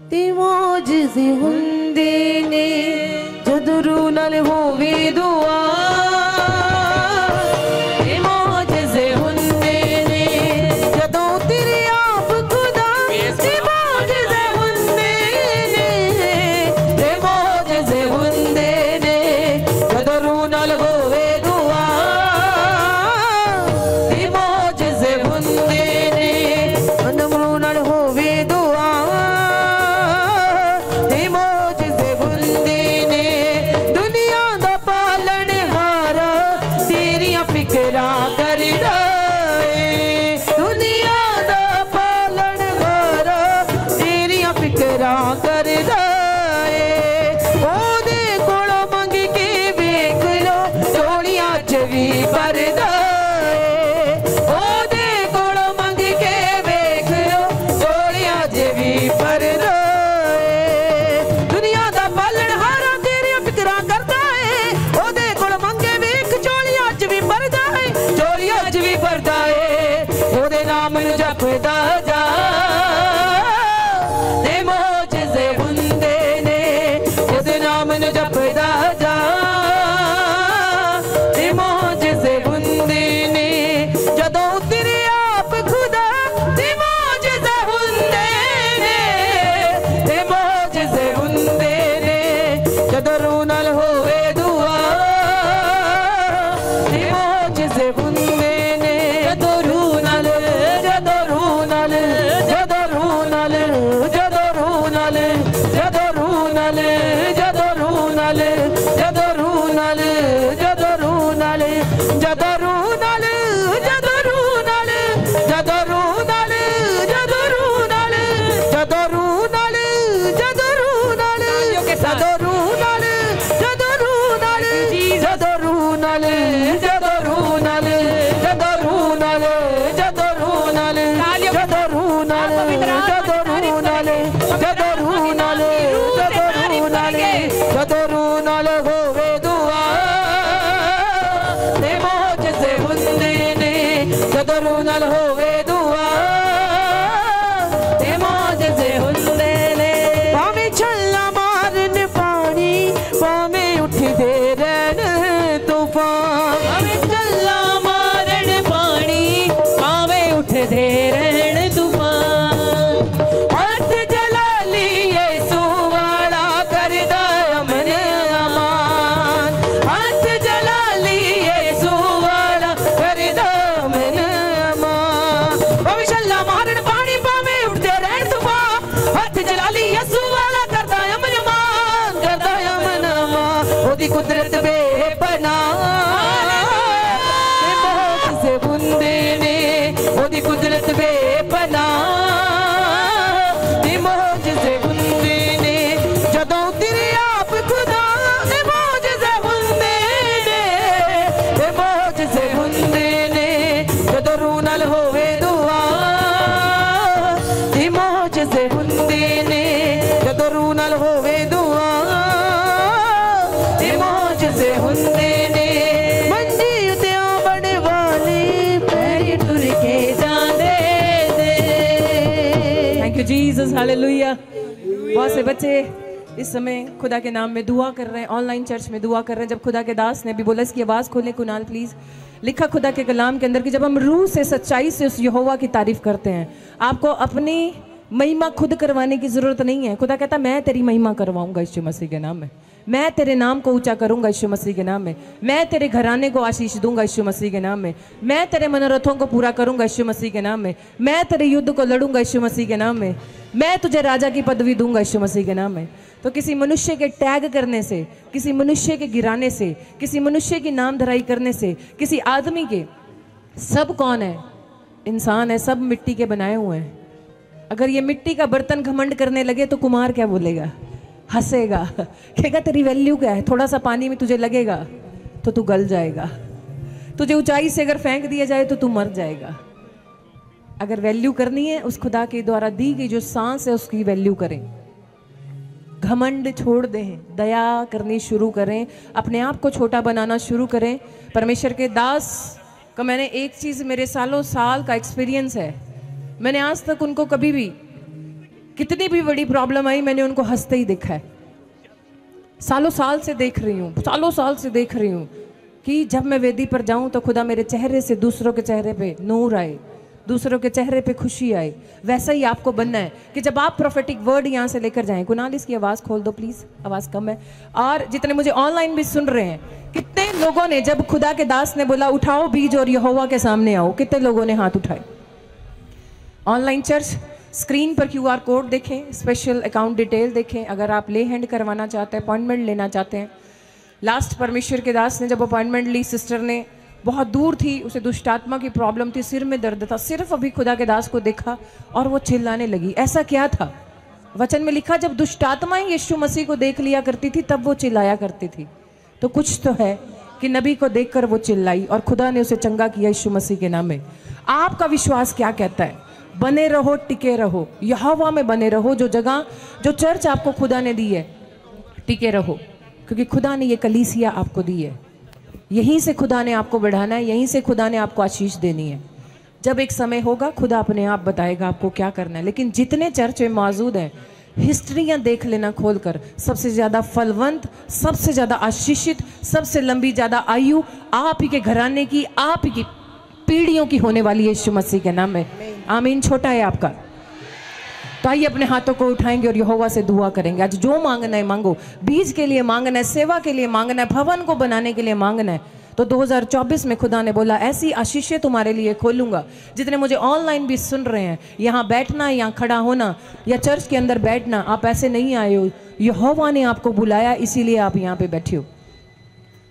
तिमोजिज़े हुंदेने जदरू नल होवे दुआ, तिमोजिज़े हुंदेने जदों तेरे आप खुदा, तिमोजिज़े हुंदेने, तिमोजिज़े हुंदेने जदरू नल होवे दुआ, तिमोजिज़े हुंदेने जदरू नल होवे दुआ, जीसस हालेलुया। बहुत से बच्चे इस समय खुदा के नाम में दुआ कर रहे हैं, ऑनलाइन चर्च में दुआ कर रहे हैं। जब खुदा के दास ने भी बोला इसकी आवाज़ खोलें, कुणाल प्लीज़। लिखा खुदा के कलाम के अंदर कि जब हम रूह से सच्चाई से उस यहोवा की तारीफ करते हैं, आपको अपनी महिमा खुद करवाने की जरूरत नहीं है। खुदा कहता मैं तेरी महिमा करवाऊंगा यीशु मसीह के नाम में, मैं तेरे नाम को ऊंचा करूंगा यीशु मसीह के नाम में, मैं तेरे घराने को आशीष दूंगा यीशु मसीह के नाम में, मैं तेरे मनोरथों को पूरा करूंगा यीशु मसीह के नाम में, मैं तेरे युद्ध को लड़ूंगा यीशु मसीह के नाम में, मैं तुझे राजा की पदवी दूंगा यीशु मसीह के नाम में। तो किसी मनुष्य के टैग करने से, किसी मनुष्य के गिराने से, किसी मनुष्य की नाम धराई करने से, किसी आदमी के, सब कौन है? इंसान है, सब मिट्टी के बनाए हुए हैं। अगर ये मिट्टी का बर्तन घमंड करने लगे तो कुम्हार क्या बोलेगा? हंसेगा, कहेगा तेरी वैल्यू क्या है? थोड़ा सा पानी में तुझे लगेगा तो तू गल जाएगा, तुझे ऊंचाई से अगर फेंक दिया जाए तो तू मर जाएगा। अगर वैल्यू करनी है, उस खुदा के द्वारा दी गई जो सांस है उसकी वैल्यू करें, घमंड छोड़ दें, दया करनी शुरू करें, अपने आप को छोटा बनाना शुरू करें। परमेश्वर के दास का मैंने एक चीज़, मेरे सालों साल का एक्सपीरियंस है, मैंने आज तक उनको कभी भी कितनी भी बड़ी प्रॉब्लम आई मैंने उनको हंसते ही देखा है। सालों साल से देख रही हूँ, सालों साल से देख रही हूँ कि जब मैं वेदी पर जाऊँ तो खुदा मेरे चेहरे से दूसरों के चेहरे पे नूर आए, दूसरों के चेहरे पे खुशी आए। वैसा ही आपको बनना है कि जब आप प्रोफेटिक वर्ड यहाँ से लेकर जाएं। कुणाल इसकी आवाज़ खोल दो प्लीज़, आवाज़ कम है। और जितने मुझे ऑनलाइन भी सुन रहे हैं, कितने लोगों ने जब खुदा के दास ने बोला उठाओ बीज और यहोवा के सामने आओ, कितने लोगों ने हाथ उठाए? ऑनलाइन चर्च, स्क्रीन पर QR कोड देखें, स्पेशल अकाउंट डिटेल देखें। अगर आप ले हैंड करवाना चाहते हैं, अपॉइंटमेंट लेना चाहते हैं। लास्ट परमेश्वर के दास ने जब अपॉइंटमेंट ली, सिस्टर ने बहुत दूर थी, उसे दुष्ट आत्मा की प्रॉब्लम थी, सिर में दर्द था, सिर्फ अभी खुदा के दास को देखा और वो चिल्लाने लगी। ऐसा क्या था? वचन में लिखा जब दुष्ट आत्माएं यीशु मसीह को देख लिया करती थी तब वो चिल्लाया करती थी। तो कुछ तो है कि नबी को देखकर वो चिल्लाई और खुदा ने उसे चंगा किया यीशु मसीह के नाम में। आपका विश्वास क्या कहता है? बने रहो, टिके रहो, यहोवा में बने रहो। जो जगह, जो चर्च आपको खुदा ने दी है, टिके रहो, क्योंकि खुदा ने ये कलीसिया आपको दी है। यहीं से खुदा ने आपको बढ़ाना है, यहीं से खुदा ने आपको आशीष देनी है। जब एक समय होगा खुदा अपने आप बताएगा आपको क्या करना है। लेकिन जितने चर्च में मौजूद हैं, हिस्ट्रियाँ देख लेना खोलकर, सबसे ज़्यादा फलवंत, सबसे ज़्यादा आशीषित, सबसे लंबी ज़्यादा आयु आप ही के घराने की, आप ही की पीढ़ियों की होने वाली है यीशु मसीह के नाम में। आमीन। छोटा है आपका, तो आइए अपने हाथों को उठाएंगे और यहोवा से दुआ करेंगे। आज जो मांगना है मांगो, बीज के लिए मांगना है, सेवा के लिए मांगना है, भवन को बनाने के लिए मांगना है। तो 2024 में खुदा ने बोला ऐसी आशीषें तुम्हारे लिए खोलूंगा। जितने मुझे ऑनलाइन भी सुन रहे हैं, यहाँ बैठना, यहाँ खड़ा होना या चर्च के अंदर बैठना, आप ऐसे नहीं आए हो, यहोवा ने आपको बुलाया, इसीलिए आप यहाँ पे बैठे हो।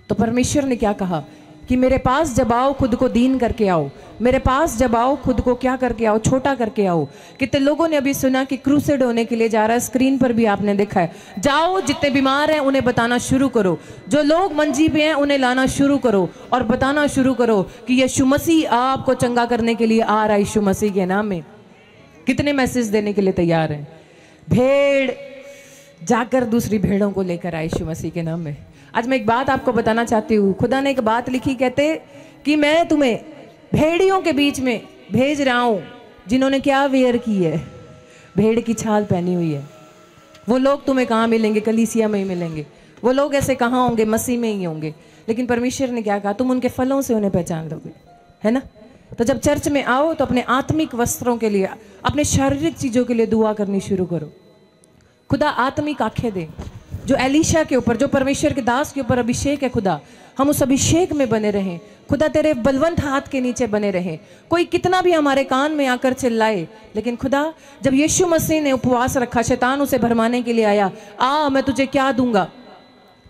तो परमेश्वर ने क्या कहा कि मेरे पास जब आओ खुद को दीन करके आओ, मेरे पास जब आओ खुद को क्या करके आओ, छोटा करके आओ। कितने लोगों ने अभी सुना कि क्रूसेड होने के लिए जा रहा है, स्क्रीन पर भी आपने देखा है। जाओ, जितने बीमार हैं उन्हें बताना शुरू करो, जो लोग मंजी पे हैं उन्हें लाना शुरू करो और बताना शुरू करो कि यीशु मसीह आपको चंगा करने के लिए आ रहा है यीशु मसीह के नाम में। कितने मैसेज देने के लिए तैयार हैं? भेड़ जाकर दूसरी भेड़ों को लेकर आए यीशु मसीह के नाम में। आज मैं एक बात आपको बताना चाहती हूँ। खुदा ने एक बात लिखी, कहते कि मैं तुम्हें भेड़ियों के बीच में भेज रहा हूँ जिन्होंने क्या वेयर की है, भेड़ की छाल पहनी हुई है। वो लोग तुम्हें कहाँ मिलेंगे? कलीसिया में ही मिलेंगे। वो लोग ऐसे कहाँ होंगे? मसीह में ही होंगे। लेकिन परमेश्वर ने क्या कहा? तुम उनके फलों से उन्हें पहचान लोगे, है ना? तो जब चर्च में आओ तो अपने आत्मिक वस्त्रों के लिए, अपने शारीरिक चीज़ों के लिए दुआ करनी शुरू करो। खुदा आत्मिक आंखें दे। जो एलीशा के ऊपर, जो परमेश्वर के दास के ऊपर अभिषेक है, खुदा हम उस अभिषेक में बने रहें। खुदा तेरे बलवंत हाथ के नीचे बने रहें। कोई कितना भी हमारे कान में आकर चिल्लाए, लेकिन खुदा जब यीशु मसीह ने उपवास रखा, शैतान उसे भरमाने के लिए आया, आ मैं तुझे क्या दूंगा,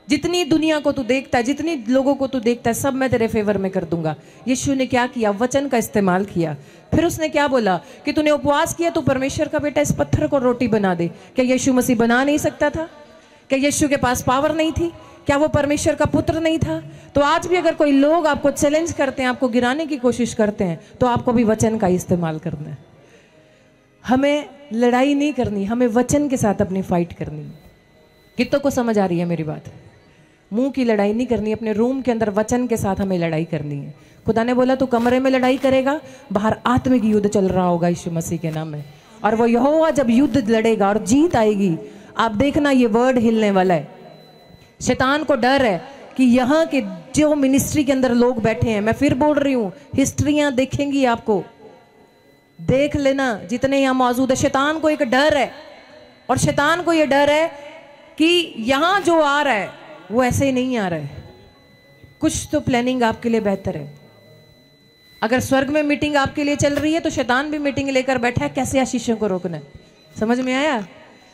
जितनी दुनिया को तू देखता है, जितनी लोगों को तू देखता है, सब मैं तेरे फेवर में कर दूंगा। यीशु ने क्या किया? वचन का इस्तेमाल किया। फिर उसने क्या बोला कि तूने उपवास किया, तू परमेश्वर का बेटा, इस पत्थर को रोटी बना दे। क्या यीशु मसीह बना नहीं सकता था? क्या यीशु के पास पावर नहीं थी? क्या वो परमेश्वर का पुत्र नहीं था? तो आज भी अगर कोई लोग आपको चैलेंज करते हैं, आपको गिराने की कोशिश करते हैं, तो आपको भी वचन का इस्तेमाल करना है। हमें लड़ाई नहीं करनी, हमें वचन के साथ अपनी फाइट करनी है। कितनों को समझ आ रही है मेरी बात? मुंह की लड़ाई नहीं करनी, अपने रूम के अंदर वचन के साथ हमें लड़ाई करनी है। खुदा ने बोला तू कमरे में लड़ाई करेगा, बाहर आत्मिक युद्ध चल रहा होगा यीशु मसीह के नाम में। और वो यहोवा जब युद्ध लड़ेगा और जीत आएगी, आप देखना ये वर्ड हिलने वाला है। शैतान को डर है कि यहाँ के जो मिनिस्ट्री के अंदर लोग बैठे हैं, मैं फिर बोल रही हूँ, हिस्ट्रियां देखेंगी आपको, देख लेना जितने यहाँ मौजूद है। शैतान को एक डर है, और शैतान को ये डर है कि यहाँ जो आ रहा है वो ऐसे ही नहीं आ रहा है, कुछ तो प्लानिंग आपके लिए बेहतर है। अगर स्वर्ग में मीटिंग आपके लिए चल रही है तो शैतान भी मीटिंग लेकर बैठा है, कैसे आशीषों को रोकना है। समझ में आया?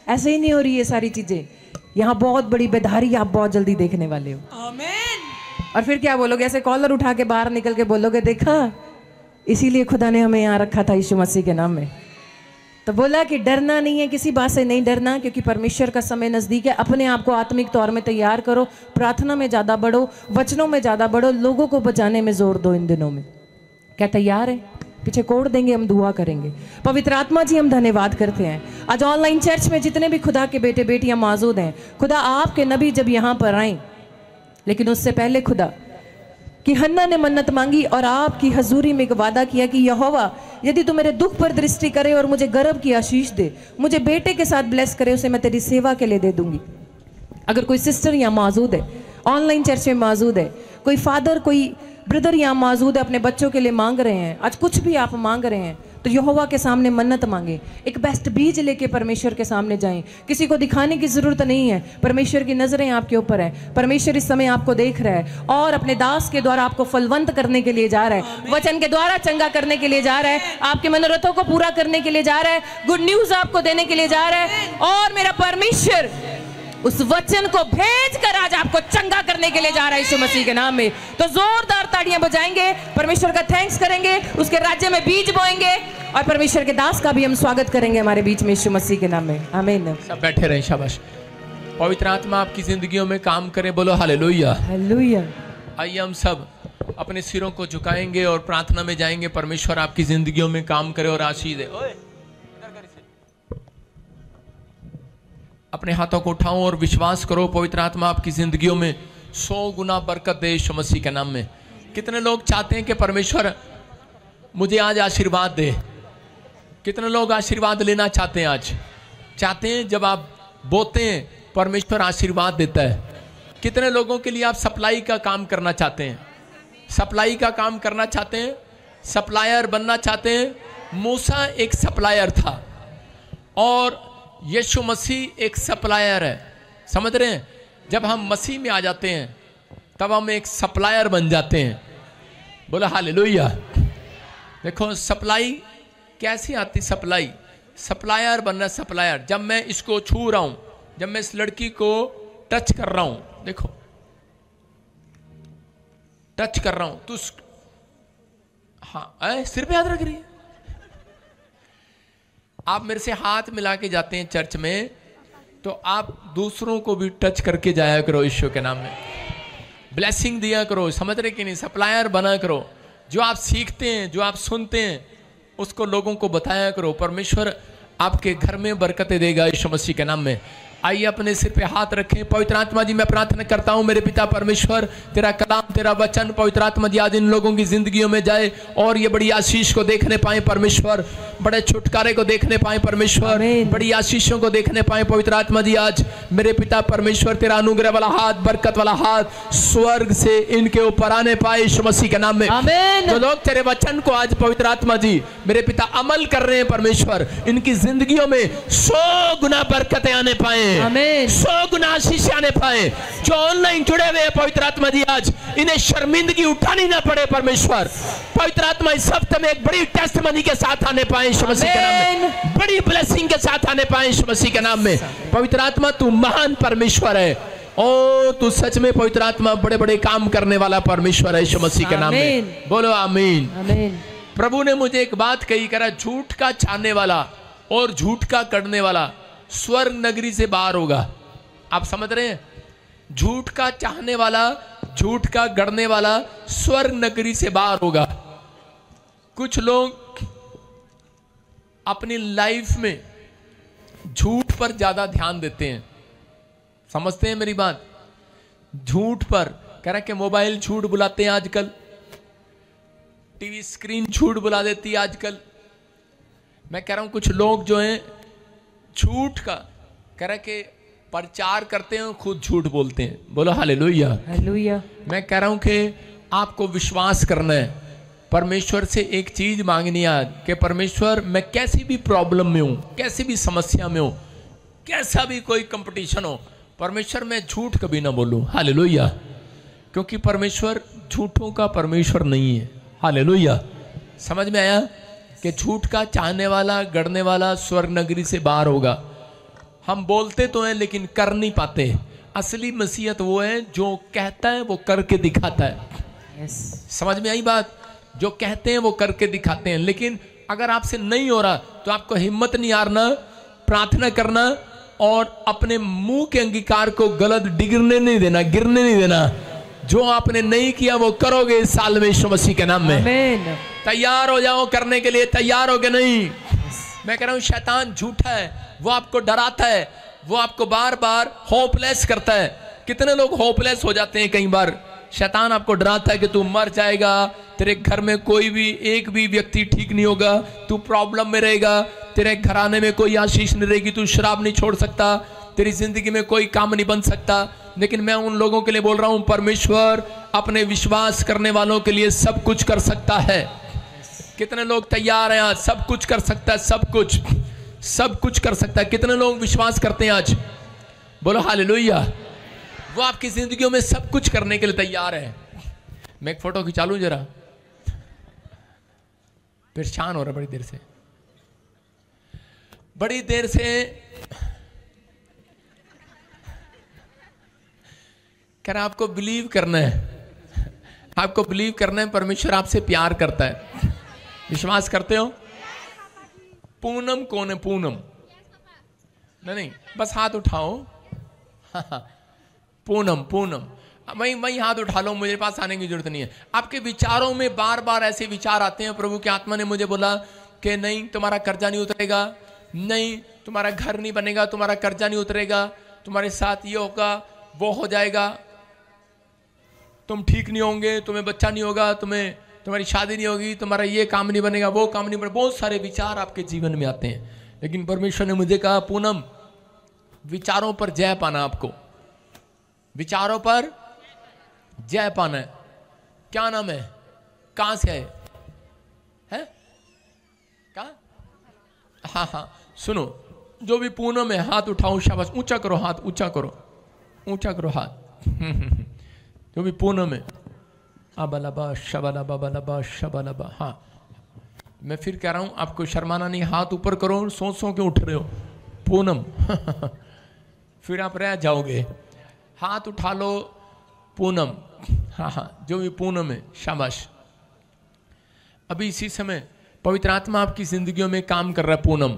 ऐसे ही नहीं हो रही है सारी चीजें। यहाँ बहुत बड़ी बेदारी आप बहुत जल्दी देखने वाले हो। आमीन। और फिर क्या बोलोगे? ऐसे कॉलर उठा के बाहर निकल के बोलोगे, देखा इसीलिए खुदा ने हमें यहाँ रखा था यीशु मसीह के नाम में। तो बोला कि डरना नहीं है, किसी बात से नहीं डरना, क्योंकि परमेश्वर का समय नजदीक है। अपने आप को आत्मिक तौर में तैयार करो, प्रार्थना में ज्यादा बढ़ो, वचनों में ज्यादा बढ़ो, लोगों को बचाने में जोर दो इन दिनों में। क्या तैयार है? पीछे कोड देंगे, हम दुआ करेंगे। पवित्र आत्मा जी, हम धन्यवाद करते हैं आज ऑनलाइन चर्च में जितने भी खुदा के बेटे बेटियां मौजूद हैं। खुदा, आपके नबी जब यहाँ पर आए, लेकिन उससे पहले खुदा कि हन्ना ने मन्नत मांगी और आपकी हजूरी में एक वादा किया कि यहोवा यदि तू मेरे दुख पर दृष्टि करे और मुझे गर्भ की आशीष दे, मुझे बेटे के साथ ब्लेस करे, उसे मैं तेरी सेवा के लिए दे दूंगी। अगर कोई सिस्टर यहाँ मौजूद है, ऑनलाइन चर्च में मौजूद है, कोई फादर, कोई ब्रदर यहाँ मौजूद है, अपने बच्चों के लिए मांग रहे हैं, आज कुछ भी आप मांग रहे हैं, तो यहोवा के सामने मन्नत मांगे, एक बेस्ट बीज लेके परमेश्वर के सामने जाएं। किसी को दिखाने की जरूरत नहीं है, परमेश्वर की नजरें आपके ऊपर है। परमेश्वर इस समय आपको देख रहा है और अपने दास के द्वारा आपको फलवंत करने के लिए जा रहा है, वचन के द्वारा चंगा करने के लिए जा रहा है, आपके मनोरथों को पूरा करने के लिए जा रहा है, गुड न्यूज आपको देने के लिए जा रहा है। और मेरा परमेश्वर उस वचन को भेज कर आज आपको चंगा करने के लिए जा रहा है यीशु मसीह के नाम में। तो जोरदार ताड़ियां बजाएंगे, परमेश्वर का थैंक्स करेंगे, उसके राज्य में बीज बोएंगे और परमेश्वर के दास का भी हम स्वागत करेंगे हमारे बीच में यीशु मसीह के नाम में। आमीन। सब बैठे रहें, शाबाश। पवित्र आत्मा आपकी जिंदगियों में काम करे, बोलो हालेलुया। हालेलुया। आइए हम सब अपने सिरों को झुकाएंगे और प्रार्थना में जाएंगे। परमेश्वर आपकी जिंदगियों में काम करे और आशीष दे। अपने हाथों को उठाओ और विश्वास करो, पवित्र आत्मा आपकी जिंदगियों में 100 गुना बरकत दे यीशु मसीह के नाम में। कितने लोग चाहते हैं कि परमेश्वर मुझे आज आशीर्वाद दे? कितने लोग आशीर्वाद लेना चाहते हैं? आज चाहते हैं जब आप बोते हैं परमेश्वर आशीर्वाद देता है। कितने लोगों के लिए आप सप्लाई का काम करना चाहते हैं? सप्लाई का काम करना चाहते हैं, सप्लायर बनना चाहते हैं। मूसा एक सप्लायर था और यीशु मसीह एक सप्लायर है। समझ रहे हैं? जब हम मसीह में आ जाते हैं तब हम एक सप्लायर बन जाते हैं। बोला हालेलुया। देखो सप्लाई कैसी आती? सप्लाई, सप्लायर बनना। सप्लायर, जब मैं इसको छू रहा हूं, जब मैं इस लड़की को टच कर रहा हूं, देखो टच कर रहा हूं, तो हाँ सिर पे हाथ रख रही है। आप मेरे से हाथ मिला के जाते हैं चर्च में, तो आप दूसरों को भी टच करके जाया करो यीशु के नाम में, ब्लेसिंग दिया करो। समझ रहे कि नहीं? सप्लायर बना करो। जो आप सीखते हैं, जो आप सुनते हैं, उसको लोगों को बताया करो। परमेश्वर आपके घर में बरकतें देगा यीशु मसीह के नाम में। आइए अपने सिर पे हाथ रखें। पवित्र आत्मा जी, मैं प्रार्थना करता हूं मेरे पिता परमेश्वर, तेरा कलाम, तेरा वचन पवित्र आत्मा जी आज इन लोगों की जिंदगियों में जाए और ये बड़ी आशीष को देखने पाए परमेश्वर, बड़े छुटकारे को देखने पाए परमेश्वर, बड़ी आशीषों को देखने पाए पवित्र आत्मा जी। आज मेरे पिता परमेश्वर तेरा अनुग्रह वाला हाथ, बरकत वाला हाथ स्वर्ग से इनके ऊपर आने पाए यीशु मसीह के नाम में। जो लोग तेरे वचन को आज पवित्र आत्मा जी मेरे पिता अमल कर रहे हैं परमेश्वर, इनकी जिंदगियों में 100 गुना बरकतें आने पाए, 100 गुना आशीष आने पाए। जो ऑनलाइन जुड़े हुए हैं पवित्र आत्मा जी, आज इन्हें शर्मिंदगी उठानी ना पड़े परमेश्वर। पवित्र आत्मा इस हफ्ते में एक बड़ी टेस्टमनी के साथ आने पाए यीशु मसीह के नाम में, बड़ी ब्लेसिंग के साथ आने पाए यीशु मसीह के नाम में। पवित्र आत्मा तू महान परमेश्वर है और तू सच में पवित्र आत्मा बड़े बड़े काम करने वाला परमेश्वर है यीशु मसीह के नाम में। बोलो आमीन। प्रभु ने मुझे एक बात कही, करा झूठ का छानने वाला और झूठ का करने वाला स्वर्ग नगरी से बाहर होगा। आप समझ रहे हैं? झूठ का चाहने वाला, झूठ का गढ़ने वाला स्वर्ग नगरी से बाहर होगा। कुछ लोग अपनी लाइफ में झूठ पर ज्यादा ध्यान देते हैं। समझते हैं मेरी बात? झूठ पर कह रहा है कि मोबाइल झूठ बुलाते हैं आजकल, टीवी स्क्रीन झूठ बुला देती है आजकल। मैं कह रहा हूं कुछ लोग जो हैं झूठ का कह रहा है कि प्रचार करते हैं खुद झूठ बोलते हैं। बोलो हालेलुया। हालेलुया। मैं कह रहा हूं कि आपको विश्वास करना है, परमेश्वर से एक चीज मांगनी है कि परमेश्वर मैं कैसी भी प्रॉब्लम में हूं, कैसी भी समस्या में हूं, कैसा भी कोई कंपटीशन हो, परमेश्वर मैं झूठ कभी ना बोलूं। हालेलुया। क्योंकि परमेश्वर झूठों का परमेश्वर नहीं है। हालेलुया। समझ में आया कि झूठ का चाहने वाला, गढ़ने वाला स्वर्ग नगरी से बाहर होगा। हम बोलते तो हैं लेकिन कर नहीं पाते। असली मसीहत वो है जो कहता है वो करके दिखाता है। समझ में आई बात? जो कहते हैं वो करके दिखाते हैं। लेकिन अगर आपसे नहीं हो रहा तो आपको हिम्मत नहीं हारना, प्रार्थना करना और अपने मुंह के अंगीकार को गलत डिगने नहीं देना, गिरने नहीं देना। जो आपने नहीं किया वो करोगे इस साल में यीशु मसीह के नाम में। आमीन। तैयार हो जाओ करने के लिए। तैयार हो गए? नहीं। मैं कह रहा हूं शैतान झूठा है, वो आपको डराता है, वो आपको बार बार होपलेस करता है। कितने लोग होपलेस हो जाते हैं कई बार। शैतान आपको डराता है कि तू मर जाएगा, तेरे घर में कोई भी एक भी व्यक्ति ठीक नहीं होगा, तू प्रॉब्लम में रहेगा, तेरे घराने में कोई आशीष नहीं रहेगी, तू शराब नहीं छोड़ सकता, तेरी जिंदगी में कोई काम नहीं बन सकता। लेकिन मैं उन लोगों के लिए बोल रहा हूं, परमेश्वर अपने विश्वास करने वालों के लिए सब कुछ कर सकता है। कितने लोग तैयार हैं आज? सब कुछ कर सकता है, सब कुछ, सब कुछ कर सकता है। कितने लोग विश्वास करते हैं आज? बोलो हालेलुया। वो आपकी जिंदगियों में सब कुछ करने के लिए तैयार है। मैं एक फोटो खिंचा लूं जरा, परेशान हो रहा बड़ी देर से, बड़ी देर से कह रहा आपको बिलीव करना है, आपको बिलीव करना है परमेश्वर आपसे प्यार करता है। विश्वास करते हो? पूनम कौन है? पूनम नहीं, बस हाथ उठाओ। पूनम, पूनम वही हाथ उठा लो, मुझे पास आने की जरूरत नहीं है। आपके विचारों में बार बार ऐसे विचार आते हैं, प्रभु की आत्मा ने मुझे बोला कि नहीं तुम्हारा कर्जा नहीं उतरेगा, नहीं तुम्हारा घर नहीं बनेगा, तुम्हारा कर्जा नहीं उतरेगा, तुम्हारे साथ ये होगा, वो हो जाएगा, तुम ठीक नहीं होंगे, तुम्हें बच्चा नहीं होगा, तुम्हारी शादी नहीं होगी, तुम्हारा ये काम नहीं बनेगा, वो काम नहीं बनेगा। बहुत सारे विचार आपके जीवन में आते हैं। लेकिन परमेश्वर ने मुझे कहा पूनम विचारों पर जय पाना, आपको विचारों पर जय पाना है। क्या नाम है? कहां से है? कहां? हाँ, सुनो, जो भी पूनम है हाथ उठाओ, शाबाश, ऊंचा करो हाथ, ऊंचा करो, ऊंचा करो हाथ। जो भी पूनम है, अबलबा शबलबा बलबा शबलबा। हाँ, मैं फिर कह रहा हूं, आपको शर्माना नहीं, हाथ ऊपर करो, सोच के उठ रहे हो। पूनम फिर आप रह जाओगे। हाथ उठा लो, पूनम। हाँ, जो भी पूनम है, शाबाश। अभी इसी समय पवित्र आत्मा आपकी जिंदगियों में काम कर रहा है। पूनम,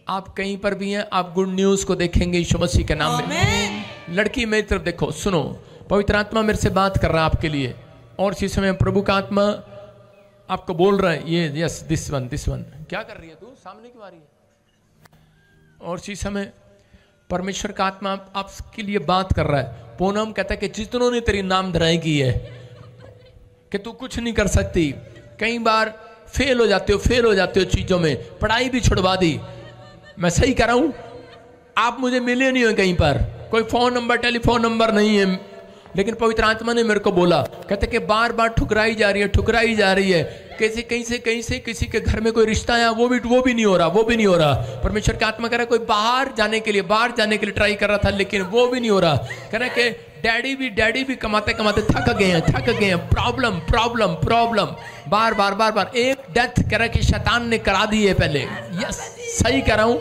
आप कहीं पर भी हैं, आप गुड न्यूज को देखेंगे यीशु मसीह के नाम में। लड़की मेरी तरफ देखो, सुनो, पवित्र आत्मा मेरे से बात कर रहा है आपके लिए। और इसी समय प्रभु का आत्मा आपको बोल रहा है, ये यस दिस वन। क्या कर रही है तू? सामने क्यों आ रही है? और इसी समय परमेश्वर का आत्मा आपके लिए बात कर रहा है। पूनम कहता है कि जितनों ने तेरी नाम धराई की है कि तू कुछ नहीं कर सकती, कई बार फेल हो जाते हो चीजों में, पढ़ाई भी छुड़वा दी। मैं सही कह रहा हूं? आप मुझे मिले नहीं हो कहीं पर, कोई फोन नंबर, टेलीफोन नंबर नहीं है, लेकिन पवित्र आत्मा ने मेरे को बोला, कहते कि बार बार ठुकराई जा रही है, कहीं से किसी के घर में कोई रिश्ता आया, वो भी नहीं हो रहा। परमेश्वर का आत्मा कह रहा है कोई बाहर जाने के लिए ट्राई कर रहा था, लेकिन वो भी नहीं हो रहा। कह रहा है कि डैडी भी कमाते थक गए हैं। प्रॉब्लम बार। एक डेथ कह रहा है कि शैतान ने करा दी है पहले। यस, सही कह रहा हूं।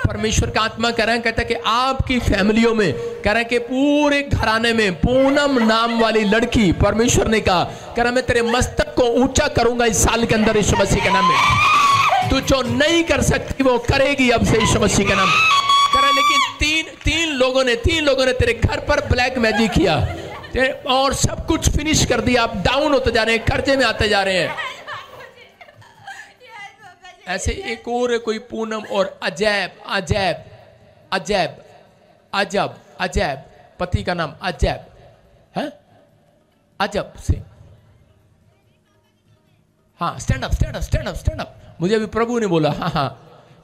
परमेश्वर का आत्मा कह रहा है, कहता है कि आपकी फैमिलियों में, कह रहा है कि पूरे घराने में पूनम नाम वाली लड़की, परमेश्वर ने कहा, कह रहा मैं तेरे मस्तक को ऊंचा करूंगा इस साल के अंदर यीशु मसीह के नाम में। तू जो नहीं कर सकती वो करेगी अब से यीशु मसीह के नाम में। कह रहा लेकिन तीन लोगों ने तेरे घर पर ब्लैक मैजिक किया और सब कुछ फिनिश कर दिया। आप डाउन होते जा रहे हैं, कर्जे में आते जा रहे हैं। ऐसे एक और है कोई पूनम और अजैब, पति का नाम अजैब है, अजब सिंह। हाँ, स्टैंड अप। मुझे अभी प्रभु ने बोला, हाँ,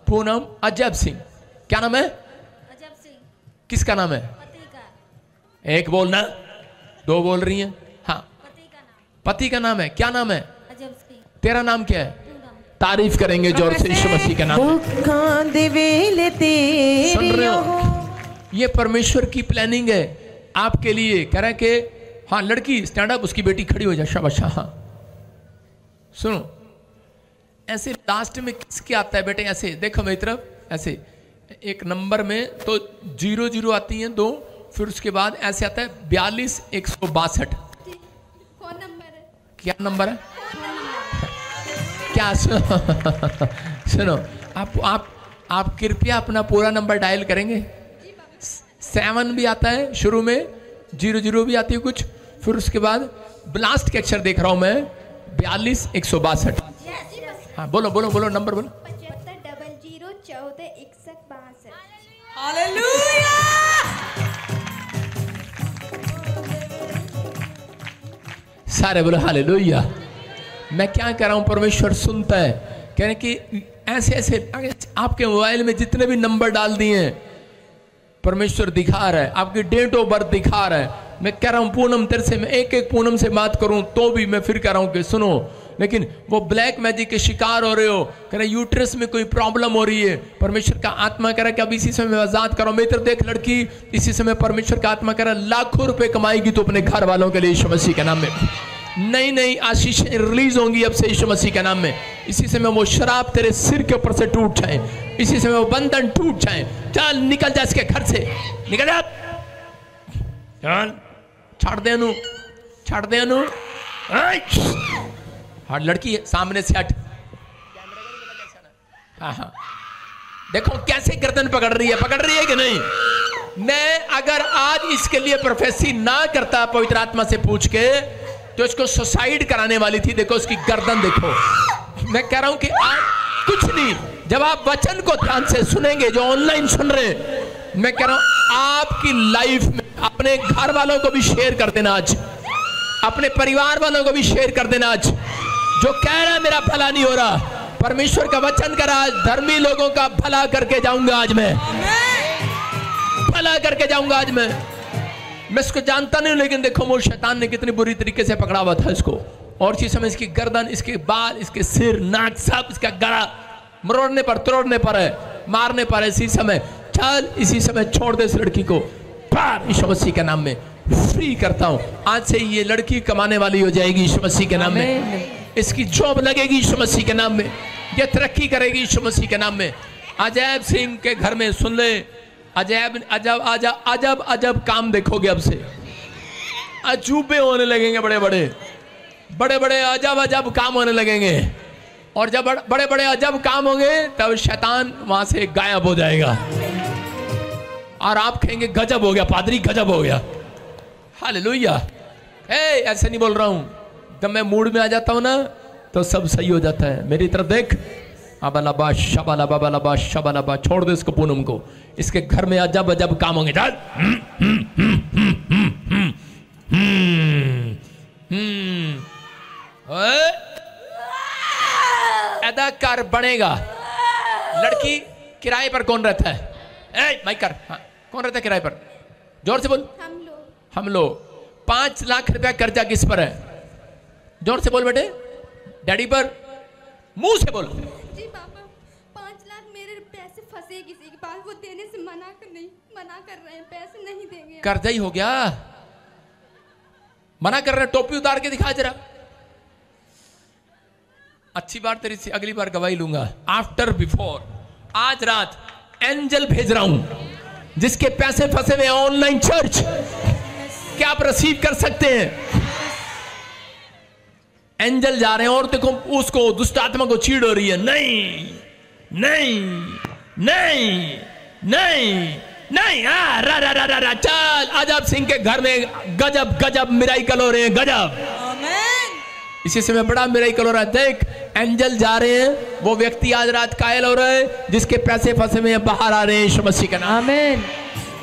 पूनम अजब सिंह। क्या नाम है? किसका नाम है? एक बोलना, दो बोल रही हैं। हाँ, पति का नाम है। क्या नाम है? तेरा नाम क्या है? तारीफ करेंगे जोर से यीशु मसीह के नाम में। सुन रहे हो? ये परमेश्वर की प्लानिंग है आपके लिए। कह रहा है कि हाँ लड़की स्टैंड अप, उसकी बेटी खड़ी हो जाए, शाबाश। हाँ सुनो, ऐसे लास्ट में किसके आता है बेटे? ऐसे देखो मेरी तरफ, ऐसे एक नंबर में तो 00 आती हैं 2, फिर उसके बाद ऐसे आता है 42,162। कौन नंबर है? क्या नंबर है? क्या? सुनो, आप कृपया अपना पूरा नंबर डायल करेंगे। 7 भी आता है शुरू में, 00 भी आती है कुछ, फिर उसके बाद लास्ट के अक्षर देख रहा हूं मैं 42,162। हाँ बोलो बोलो बोलो, नंबर बोलो। 7500146162। हालेलुया! सारे बोलो हालेलुया। मैं क्या कह रहा हूं, परमेश्वर सुनता है। कह रहे कि ऐसे ऐसे आपके मोबाइल में जितने भी नंबर डाल दिए हैं परमेश्वर दिखा रहा है, आपकी डेट ऑफ बर्थ दिखा रहा है। मैं कह रहा हूं पूनम तेरे से मैं एक एक पूनम से बात करूं तो भी मैं फिर कह रहा हूं कि सुनो, लेकिन वो ब्लैक मैजिक के शिकार हो रहे हो। कह रहे यूट्रस में कोई प्रॉब्लम हो रही है, परमेश्वर का आत्मा कह रहा है कि अब इसी समय मैं आजाद करो। मेरी तरफ देख लड़की, इसी समय परमेश्वर का आत्मा कह रहा है लाखों रुपए कमाएगी तो अपने घर वालों के लिए यीशु मसीह के नाम में। नई नई आशीषें रिलीज होंगी अब से यीशु मसीह के नाम में। इसी समय वो शराब तेरे सिर के ऊपर से टूट जाए, इसी समय वो बंधन टूट जाए। चल निकल जा इसके घर से, निकल जा, चल छाड़ दे अनु, छाड़ दे अनु। हाँ लड़की है सामने से हट। हाँ हाँ देखो कैसे गर्दन पकड़ रही है कि नहीं। मैं अगर आज इसके लिए प्रोफेसी ना करता पवित्र आत्मा से पूछ के तो इसको सुसाइड कराने वाली थी। देखो उसकी गर्दन देखो। मैं कह रहा हूं कि आज कुछ नहीं, जब आप वचन को ध्यान से सुनेंगे, जो ऑनलाइन सुन रहे हैं, मैं कह रहा हूं आपकी लाइफ में अपने घर वालों को भी शेयर कर देना, आज अपने परिवार वालों को भी शेयर कर देना। आज जो कह रहा है मेरा भला नहीं हो रहा, परमेश्वर का वचन कर रहा, आज धर्मी लोगों का भला करके जाऊंगा, आज मैं भला करके जाऊंगा। आज मैं इसको जानता नहीं, लेकिन देखो वो शैतान ने कितनी बुरी तरीके से पकड़ा हुआ था इसको। और इसी समय इसकी गर्दन, इसके बाल, इसके सिर, नाक, सब इसका गला मरोड़ने पर, तोड़ने पर है, मारने पर है। इसी समय चल, इसी समय छोड़ दे इस लड़की को, यीशु मसीह के नाम में फ्री करता हूं। आज से ये लड़की कमाने वाली हो जाएगी यीशु मसीह के नाम में। इसकी जॉब लगेगी यीशु मसीह के नाम में। ये तरक्की करेगी यीशु मसीह के नाम में। अजैब सिंह के घर में सुन ले, अजैब अजब अजब अजब अजब काम देखोगे। अब से अजूबे होने लगेंगे, बड़े बड़े बड़े बड़े अजब अजब काम होने लगेंगे। और जब बड़े बड़े अजब काम होंगे तब शैतान वहां से गायब हो जाएगा और आप कहेंगे गजब हो गया पादरी, गजब हो गया। हालेलुया। ऐसे नहीं बोल रहा हूं, जब मैं मूड में आ जाता हूं ना तो सब सही हो जाता है। मेरी तरफ देख, अबलाबा शबला बबलाबा शबलाबा, छोड़ दे इसको, पूनम को। इसके घर में अजब अजब काम होंगे। अदाकार बनेगा। लड़की किराए पर कौन रहता है? माइक कर। हाँ, कौन रहता है किराए पर? जोर से बोल। हम लोग। 5 लाख रुपया कर्जा किस पर है? जोर से बोल बेटे। डैडी पर। मुंह से बोल। जी पापा, 5 लाख मेरे पैसे फंसे किसी के पास, वो देने से मना कर रहे हैं, पैसे नहीं देंगे। कर्जा ही हो गया, मना कर रहे हैं। टोपी उतार के दिखा जरा। अच्छी बात तेरी से अगली बार गवाही लूंगा। आफ्टर बिफोर आज रात एंजल भेज रहा हूं, जिसके पैसे फंसे हुए ऑनलाइन चर्च, क्या आप रिसीव कर सकते हैं? एंजल जा रहे हैं और देखो उसको, दुष्ट आत्मा को चीड़ हो रही है। नहीं नहीं नहीं नहीं नहीं, रा रा रा रा रा। चल, अजब सिंह के घर में गजब गजब मिराइकल हो रहे हैं, गजब। इसी समय बड़ा मिराइकल हो रहा है। देख, एंजल जा रहे हैं, वो व्यक्ति आज रात कायल हो रहा है जिसके पैसे फंसे हुए बाहर आ रहे हैं यीशु मसीह का नाम। आमीन।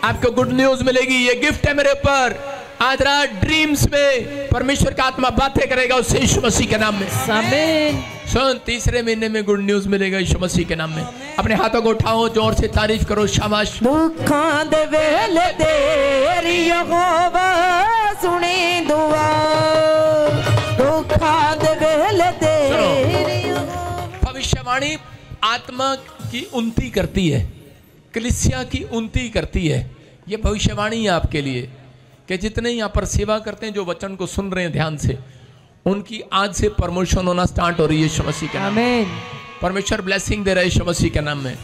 आपको गुड न्यूज मिलेगी, ये गिफ्ट है मेरे ऊपर। आज रात ड्रीम्स में परमेश्वर का आत्मा बातें करेगा उससे यीशु मसीह के नाम में। आमीन। सुन, 3रे महीने में गुड न्यूज मिलेगा यीशु मसीह के नाम में। अपने हाथों को उठाओ, जोर से तारीफ करो, शाबाश। दुखां दे वेले तेरी यहोवा सुने दुआ, दुखां दे वेले तेरी। भविष्यवाणी आत्मा की उन्नति करती है, कलीसिया की उन्नति करती है। ये भविष्यवाणी है आपके लिए कि जितने यहाँ पर सेवा करते हैं, जो वचन को सुन रहे हैं ध्यान से, उनकी आज से प्रमोशन होना स्टार्ट हो रही है यीशु मसीह के नाम में। परमेश्वर ब्लेसिंग दे रहे हैं यीशु मसीह के नाम में।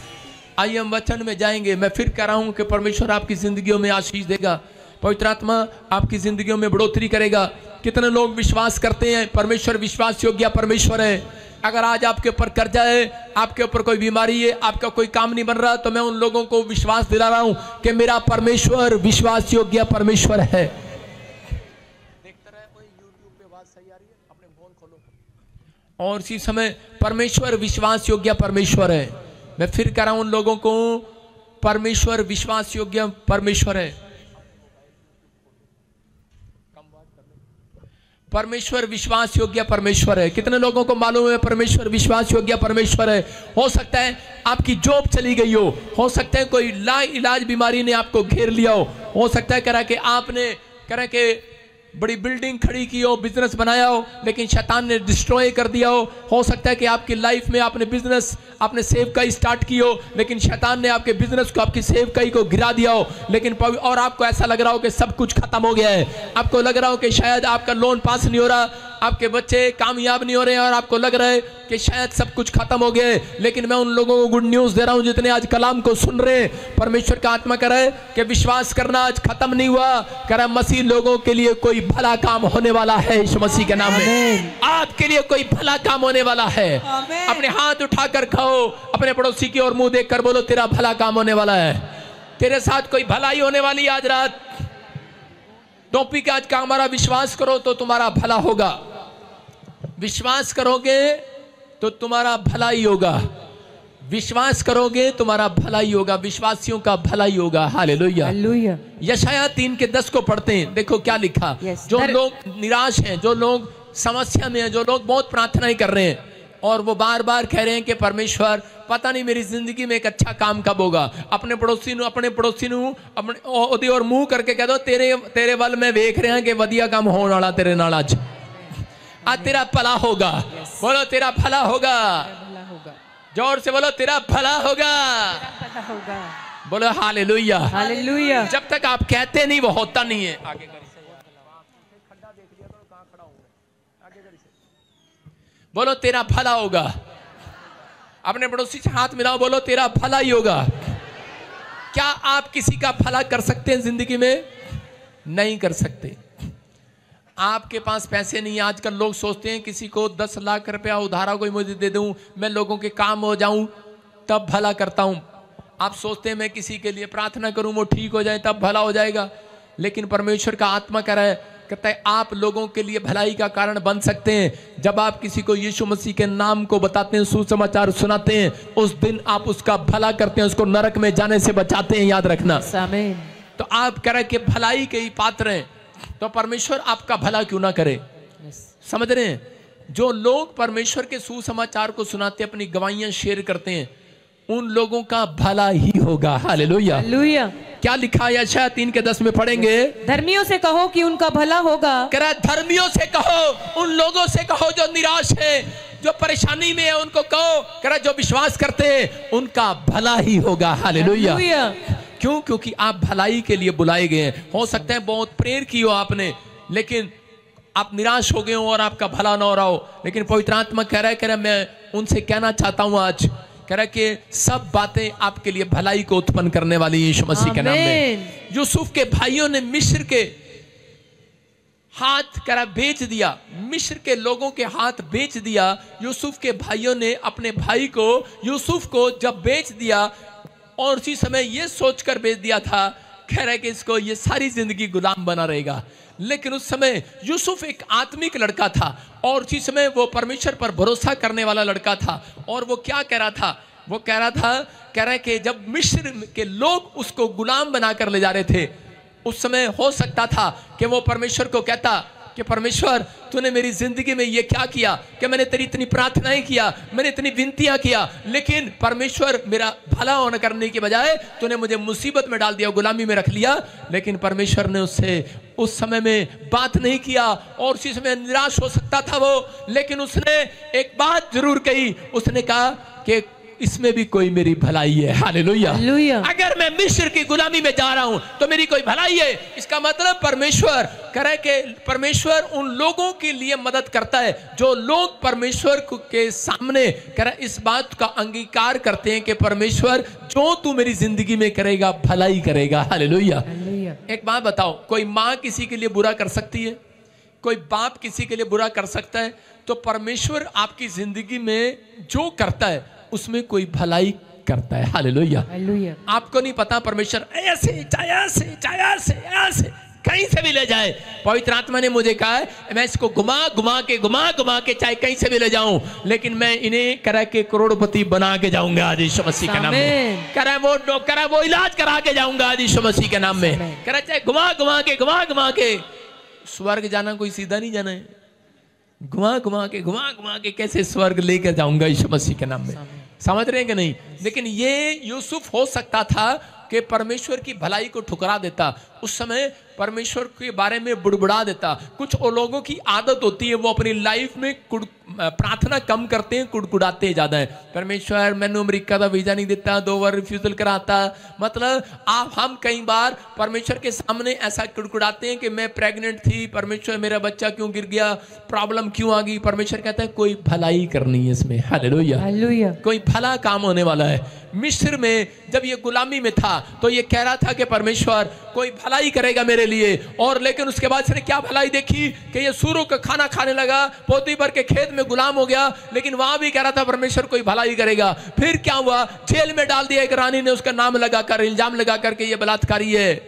आइए हम वचन में जाएंगे। मैं फिर कह रहा हूं कि परमेश्वर आपकी जिंदगियों में आशीष देगा, पवित्र आत्मा आपकी जिंदगियों में बढ़ोतरी करेगा। कितने लोग विश्वास करते हैं परमेश्वर विश्वास योग्य परमेश्वर है। अगर आज आपके ऊपर कर्जा है, आपके ऊपर कोई बीमारी है, आपका कोई काम नहीं बन रहा, तो मैं उन लोगों को विश्वास दिला रहा हूं कि मेरा परमेश्वर विश्वास योग्य परमेश्वर है। और इसी समय परमेश्वर विश्वास योग्य परमेश्वर है। मैं फिर कह रहा हूं उन लोगों को, परमेश्वर विश्वास योग्य परमेश्वर है। परमेश्वर विश्वास योग्य परमेश्वर है। कितने लोगों को मालूम है परमेश्वर विश्वास योग्य परमेश्वर है? हो सकता है आपकी जॉब चली गई हो सकता है कोई लाइलाज बीमारी ने आपको घेर लिया हो सकता है कह कि आपने कह कि बड़ी बिल्डिंग खड़ी की हो, बिजनेस बनाया हो, लेकिन शैतान ने डिस्ट्रॉय कर दिया हो सकता है कि आपकी लाइफ में आपने बिजनेस, आपने सेवकाई स्टार्ट की हो, लेकिन शैतान ने आपके बिजनेस को, आपकी सेवकाई को गिरा दिया हो, लेकिन और आपको ऐसा लग रहा हो कि सब कुछ खत्म हो गया है। आपको लग रहा हो कि शायद आपका लोन पास नहीं हो रहा, आपके बच्चे कामयाब नहीं हो रहे हैं, और आपको लग रहा है कि शायद सब कुछ खत्म हो गया है। लेकिन मैं उन लोगों को गुड न्यूज दे रहा हूं जितने आज कलाम को सुन रहे हैं। परमेश्वर का आत्मा कह रहा है कि विश्वास करना आज खत्म नहीं हुआ। कह रहा है मसीह लोगों के लिए कोई भला काम होने वाला है यीशु मसीह के नाम में। आपके लिए कोई भला काम होने वाला है। अपने हाथ उठाकर खाओ, अपने पड़ोसी की ओर मुंह देखकर बोलो तेरा भला काम होने वाला है, तेरे साथ कोई भलाई होने वाली आज रात। टॉपिक आज का हमारा विश्वास करो तो तुम्हारा भला होगा। विश्वास करोगे तो तुम्हारा भला ही होगा। विश्वास करोगे तुम्हारा भला ही होगा, विश्वासियों का भला ही होगा। हालेलुया। यशायाह 3:10 को पढ़ते हैं, देखो क्या लिखा। जो लोग निराश हैं, जो लोग समस्या में हैं, जो लोग बहुत प्रार्थनाएं कर रहे हैं और वो बार बार कह रहे हैं कि परमेश्वर पता नहीं मेरी जिंदगी में एक अच्छा काम कब होगा। अपने पड़ोसी नु अपने और मुंह करके कह दो तेरे वल में देख रहे हैं कि वधिया काम होने वाला तेरे नाल आज तेरा भला होगा। बोलो तेरा भला होगा। जोर से बोलो तेरा भला होगा। बोलो हालेलुया। हालेलुया। जब तक आप कहते नहीं वो होता नहीं है। आगे बोलो तेरा भला होगा। अपने पड़ोसी से हाथ मिलाओ, बोलो तेरा भला ही होगा। क्या आप किसी का भला कर सकते हैं जिंदगी में? नहीं कर सकते। आपके पास पैसे नहीं है। आजकल लोग सोचते हैं किसी को 10 लाख रुपया उधारा कोई मुझे दे दूं, मैं लोगों के काम हो जाऊं तब भला करता हूं। आप सोचते हैं मैं किसी के लिए प्रार्थना करूं वो ठीक हो जाए तब भला हो जाएगा। लेकिन परमेश्वर का आत्मा कहता है आप लोगों के लिए भलाई का कारण बन सकते हैं। जब आप किसी को यीशु मसीह के नाम को बताते हैं, सुसमाचार सुनाते हैं, उस दिन आप उसका भला करते हैं, उसको नरक में जाने से बचाते हैं। याद रखना। तो आप कह रहे कि भलाई के ही पात्र हैं, तो परमेश्वर आपका भला क्यों ना करे। समझ रहे हैं? जो लोग परमेश्वर के सुसमाचार को सुनाते, अपनी गवाहियां शेयर करते हैं, उन लोगों का भला ही होगा। हालेलुया। हालेलुया। क्या लिखा है यशायाह 3:10 में पढ़ेंगे? धर्मियों से कहो कि उनका भला होगा। कह रहा धर्मियों से कहो, उन लोगों से कहो जो निराश है, जो परेशानी में है, उनको कहो। कह रहा जो विश्वास करते हैं उनका भला ही होगा। हालेलुया। क्यों? क्योंकि आप भलाई के लिए बुलाए गए हैं। हो सकता है बहुत प्रेयर की हो आपने, लेकिन आप निराश हो गए हो और आपका भला ना हो रहा हो। लेकिन पवित्र आत्मा कह रहा है मैं उनसे कहना चाहता हूं आज, कह रहा है कि सब बातें आपके लिए भलाई को उत्पन्न करने वाली यीशु मसीह के नाम में। यूसुफ के भाइयों ने मिस्र के हाथ कह रहा बेच दिया, मिस्र के लोगों के हाथ बेच दिया। यूसुफ के भाइयों ने अपने भाई को, यूसुफ को जब बेच दिया और उसी समय ये सोचकर बेच दिया था, कह रहा है कि इसको ये सारी जिंदगी गुलाम बना रहेगा। लेकिन उस समय यूसुफ एक आत्मिक लड़का था और उसी समय वो परमेश्वर पर भरोसा करने वाला लड़का था। और वो क्या कह रहा था? वो कह रहा है कि जब मिस्र के लोग उसको गुलाम बनाकर ले जा रहे थे, उस समय हो सकता था कि वो परमेश्वर को कहता कि परमेश्वर तूने मेरी जिंदगी में ये क्या किया कि मैंने तेरी इतनी प्रार्थनाएं किया, मैंने इतनी विनतियां किया, लेकिन परमेश्वर मेरा भला होना करने के बजाय तूने मुझे मुसीबत में डाल दिया, गुलामी में रख लिया। लेकिन परमेश्वर ने उससे उस समय में बात नहीं किया और उसी समय निराश हो सकता था वो, लेकिन उसने एक बात जरूर कही, उसने कहा कि इसमें भी कोई मेरी भलाई है। हालेलुया। अगर मैं मिस्र की गुलामी में जा रहा हूं तो मेरी कोई भलाई है। इसका मतलब परमेश्वर करे कि परमेश्वर उन लोगों के लिए मदद करता है जो लोग परमेश्वर के सामने करे इस बात का अंगीकार करते हैं कि परमेश्वर जो तू मेरी जिंदगी में करेगा भलाई करेगा। हालेलुया। एक बात बताओ, कोई माँ किसी के लिए बुरा कर सकती है? कोई बाप किसी के लिए बुरा कर सकता है? तो परमेश्वर आपकी जिंदगी में जो करता है उसमें कोई भलाई करता है। हालेलुया। आपको नहीं पता परमेश्वर ऐसे ऐसे कहीं से भी ले जाए। पवित्र आत्मा ने मुझे कहा है मैं इसको घुमा घुमा के चाहे कहीं से भी ले जाऊं, लेकिन मैं इन्हें करा के करोड़पति बना के जाऊंगा आज यीशु मसीह के नाम में। करा वो इलाज करा के जाऊंगा आज यीशु मसीह के नाम में। करा चाहे घुमा के स्वर्ग जाना कोई सीधा नहीं जाना है, घुमा घुमा के कैसे स्वर्ग लेकर जाऊंगा यीशु मसीह के नाम में। समझ रहे हैं कि नहीं? लेकिन ये यूसुफ हो सकता था कि परमेश्वर की भलाई को ठुकरा देता, उस समय परमेश्वर के बारे में बुड़बुड़ा देता। कुछ लोगों की आदत होती है वो अपनी लाइफ में प्रार्थना कम करते हैं, कुड़कुड़ाते ज्यादा है। परमेश्वर मैंने अमेरिका का वीजा नहीं देता, 2 बार रिफ्यूजल कराता। मतलब हम कई बार परमेश्वर के सामने ऐसा कुड़कुड़ाते हैं कि मैं प्रेग्नेंट थी, परमेश्वर मेरा बच्चा क्यों गिर गया, प्रॉब्लम क्यों आ गई। परमेश्वर कहता है कोई भलाई करनी है इसमें। हालेलुया। कोई भला काम होने वाला है। मिस्र में जब ये गुलामी में था तो ये कह रहा था कि परमेश्वर कोई भलाई करेगा मेरे लिए, और लेकिन उसके बाद इसने क्या भलाई देखी कि ये सूरों का खाना खाने लगा, पोतीफर के खेत में गुलाम हो गया, लेकिन वहां भी कह रहा था परमेश्वर कोई भलाई करेगा। फिर क्या हुआ, जेल में डाल दिया। एक रानी ने उसका नाम लगाकर, इल्जाम लगाकर के ये बलात्कारी है,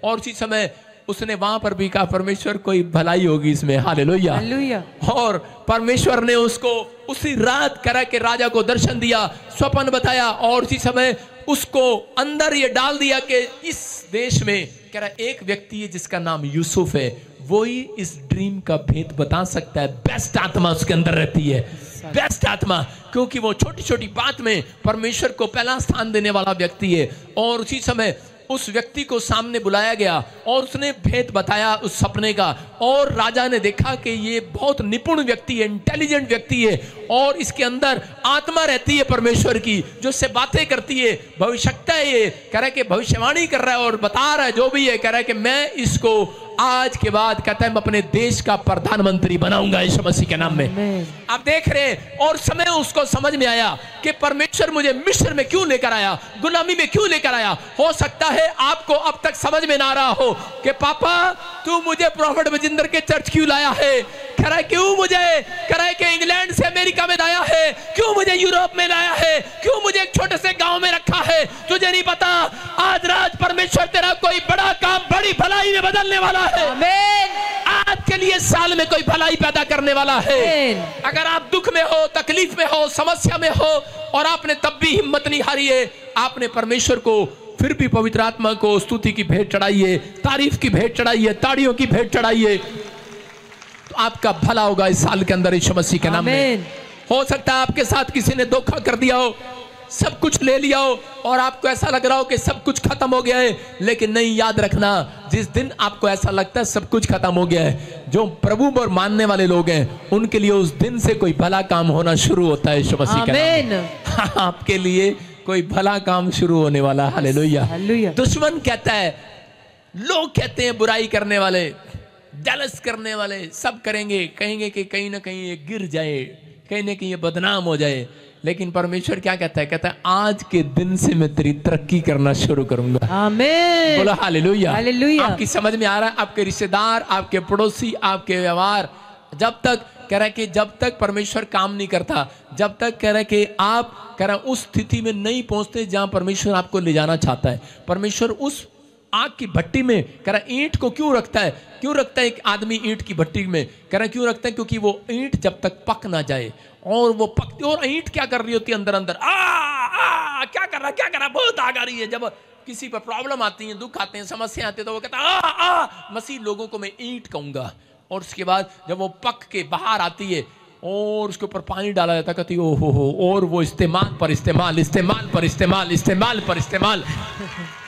और उसी समय उसने वहां पर भी कहा परमेश्वर कोई भलाई होगी इसमें। हालेलुया। और परमेश्वर ने उसको उसी रात करा के राजा को दर्शन दिया, स्वप्न बताया, और उसी समय उसको अंदर ये डाल दिया कि इस देश में कह रहा एक व्यक्ति है जिसका नाम यूसुफ है, वो ही इस ड्रीम का भेद बता सकता है। बेस्ट आत्मा उसके अंदर रहती है, बेस्ट आत्मा, क्योंकि वो छोटी छोटी बात में परमेश्वर को पहला स्थान देने वाला व्यक्ति है। और उसी समय उस व्यक्ति को सामने बुलाया गया और उसने भेद बताया उस सपने का, और राजा ने देखा कि ये बहुत निपुण व्यक्ति है, इंटेलिजेंट व्यक्ति है, और इसके अंदर आत्मा रहती है परमेश्वर की जो इससे बातें करती है, भविष्यता है। ये कह रहा है कि भविष्यवाणी कर रहा है और बता रहा है जो भी है, कह रहा है कि मैं इसको आज के बाद कहता है मैं अपने देश का प्रधानमंत्री बनाऊंगा यीशु मसीह के नाम में। आप देख रहे हैं, और समय उसको समझ में आया कि परमेश्वर मुझे मिस्र में क्यों लेकर आया, गुलामी में क्यों लेकर आया। हो सकता है आपको अब तक समझ में ना रहा हो कि पापा तू मुझे प्रॉफिट बजिंदर के चर्च क्यों लाया है, कह रहा है क्यों मुझे, कह रहा है कि इंग्लैंड से अमेरिका में लाया है, क्यों मुझे यूरोप में लाया है, क्यों मुझे एक छोटे से गांव में रखा है। तुझे नहीं पता आज रात परमेश्वर तेरा कोई बड़ा काम बड़ी भलाई में बदलने वाला है। आज के लिए साल में कोई भलाई पैदा करने वाला है। अगर आप दुख में हो, तकलीफ में हो, समस्या में हो, और आपने तब भी हिम्मत नहीं हारी है, आपने परमेश्वर को फिर भी पवित्र आत्मा को स्तुति की भेंट चढ़ाइए, तारीफ की भेंट चढ़ाइए, ताड़ियों की भेंट चढ़ाइए, तो आपका भला होगा इस साल के अंदर यीशु मसीह के नाम में। हो सकता है आपके साथ किसी ने धोखा कर दिया हो, सब कुछ ले लिया हो, और आपको ऐसा लग रहा हो कि सब कुछ खत्म हो गया है, लेकिन नहीं, याद रखना जिस दिन आपको ऐसा लगता है सब कुछ खत्म हो गया है, जो प्रभु पर मानने वाले लोग हैं उनके लिए उस दिन से कोई भला काम होना शुरू होता है यीशु मसीह के नाम में। आपके लिए कोई भला काम शुरू होने वाला। हालेलुया। दुश्मन कहता है, लोग कहते हैं, बुराई करने वाले, जेलस करने वाले सब करेंगे, कहेंगे कि कहीं ना कहीं ये गिर जाए, कहीं ना कहीं ये बदनाम हो जाए, लेकिन परमेश्वर क्या कहता है, कहता है आज के दिन से मैं तेरी तरक्की करना शुरू करूंगा। आमीन। बोलो हालेलुया। आपकी समझ में आ रहा है? आपके रिश्तेदार, आपके पड़ोसी, आपके व्यवहार, जब तक कह रहा है कि जब तक परमेश्वर काम नहीं करता, जब तक कह रहा है कि आप कह रहा है उस स्थिति में नहीं पहुंचते जहां परमेश्वर आपको ले जाना चाहता है। परमेश्वर उस आग की भट्टी में कह रहा ईंट को क्यों रखता है, क्यों रखता है एक आदमी ईंट की भट्टी में, कह रहा क्यों रखता है, क्योंकि वो ईंट जब तक पक ना जाए, और वो पकती, और ईंट क्या कर रही होती है अंदर अंदर, क्या कर रहा, बहुत आग आ रही है। जब किसी पर प्रॉब्लम आती है, दुख आते हैं, समस्या आती है, तो वो कहता है मसीह लोगों को मैं ईंट कहूंगा, और उसके बाद जब वो पक के बाहर आती है और उसके ऊपर पानी डाला जाता, कहती है ओहो हो, और वो इस्तेमाल पर इस्तेमाल, इस्तेमाल पर इस्तेमाल, इस्तेमाल पर इस्तेमाल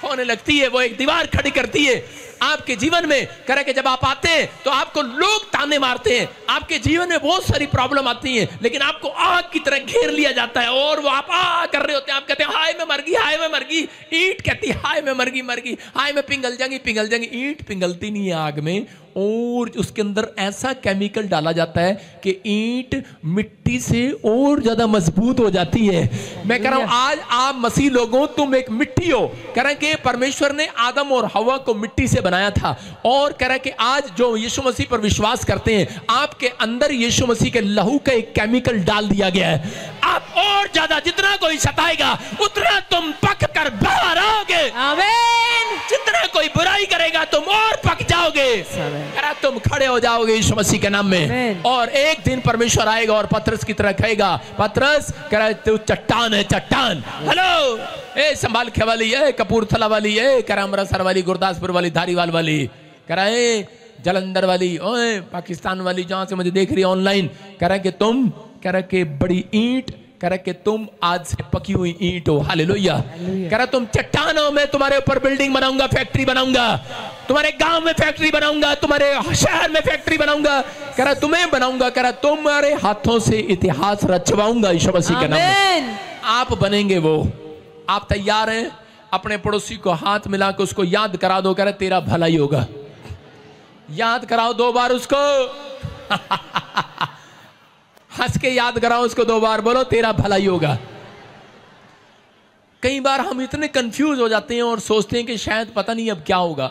होने लगती है। वो एक दीवार खड़ी करती है आपके जीवन में। कह के जब आप आते हैं तो आपको लोग ताने मारते हैं, आपके जीवन में बहुत सारी प्रॉब्लम आती है, लेकिन आपको आग की तरह घेर लिया जाता है और वो आप कर रहे होते हैं। आप कहते हैं हाय मैं मर गई, हाय मैं मर गई। ईंट कहती है हाय मैं मर गई, मर गई, हाय मैं पिघल जाएंगी, पिघल जाएंगी। ईंट पिघलती नहीं है आग में, और उसके अंदर ऐसा केमिकल डाला जाता है कि ईंट मिट्टी से और ज्यादा मजबूत हो जाती है। मैं कह रहा हूं आज आप मसीह लोगों तुम एक मिट्टी हो। कह रहे कि परमेश्वर ने आदम और हवा को मिट्टी से बनाया था, और कह रहे कि आज जो यीशु मसीह पर विश्वास करते हैं आपके अंदर यीशु मसीह के लहू का एक केमिकल डाल दिया गया है। आप और ज्यादा जितना कोई सताएगा उतना तुम पक कर बाहर आओगे। आमीन। जितना कोई बुराई करेगा तुम और पक जाओगे, तुम खड़े हो जाओगे यीशु मसीह के नाम में। और एक दिन परमेश्वर आएगा और पतरस की तरह कहेगा, पतरस कह रहा तू चट्टान है, चट्टान। हेलो ए संभाल के वाली, ए कपूरथला वाली, ए कह रहा अमृतसर वाली, गुरदासपुर वाली, धारीवाल वाली, कह रहा है जलंधर वाली, ओए पाकिस्तान वाली, जहां से मुझे देख रही है ऑनलाइन, कह रहा कि तुम, कह रहा कि बड़ी ईंट, कह रहा कि तुम आज से पकी हुई ईंट हो। हालेलुया। कह रहा तुम चट्टान हो, मैं तुम्हारे ऊपर बिल्डिंग बनाऊंगा, फैक्ट्री बनाऊंगा, तुम्हारे गांव में फैक्ट्री बनाऊंगा, तुम्हारे शहर में फैक्ट्री बनाऊंगा, कह रहा तुम्हें बनाऊंगा, कह रहा तुम्हारे हाथों से इतिहास रचवाऊंगा यीशु मसीह के नाम में। आप बनेंगे वो। आप तैयार हैं? अपने पड़ोसी को हाथ मिला के उसको याद करा दो, कह रहा तेरा भला ही होगा। याद कराओ 2 बार उसको हंस के याद कराओ उसको 2 बार, बोलो तेरा भला ही होगा। कई बार हम इतने कंफ्यूज हो जाते हैं और सोचते हैं कि शायद पता नहीं अब क्या होगा।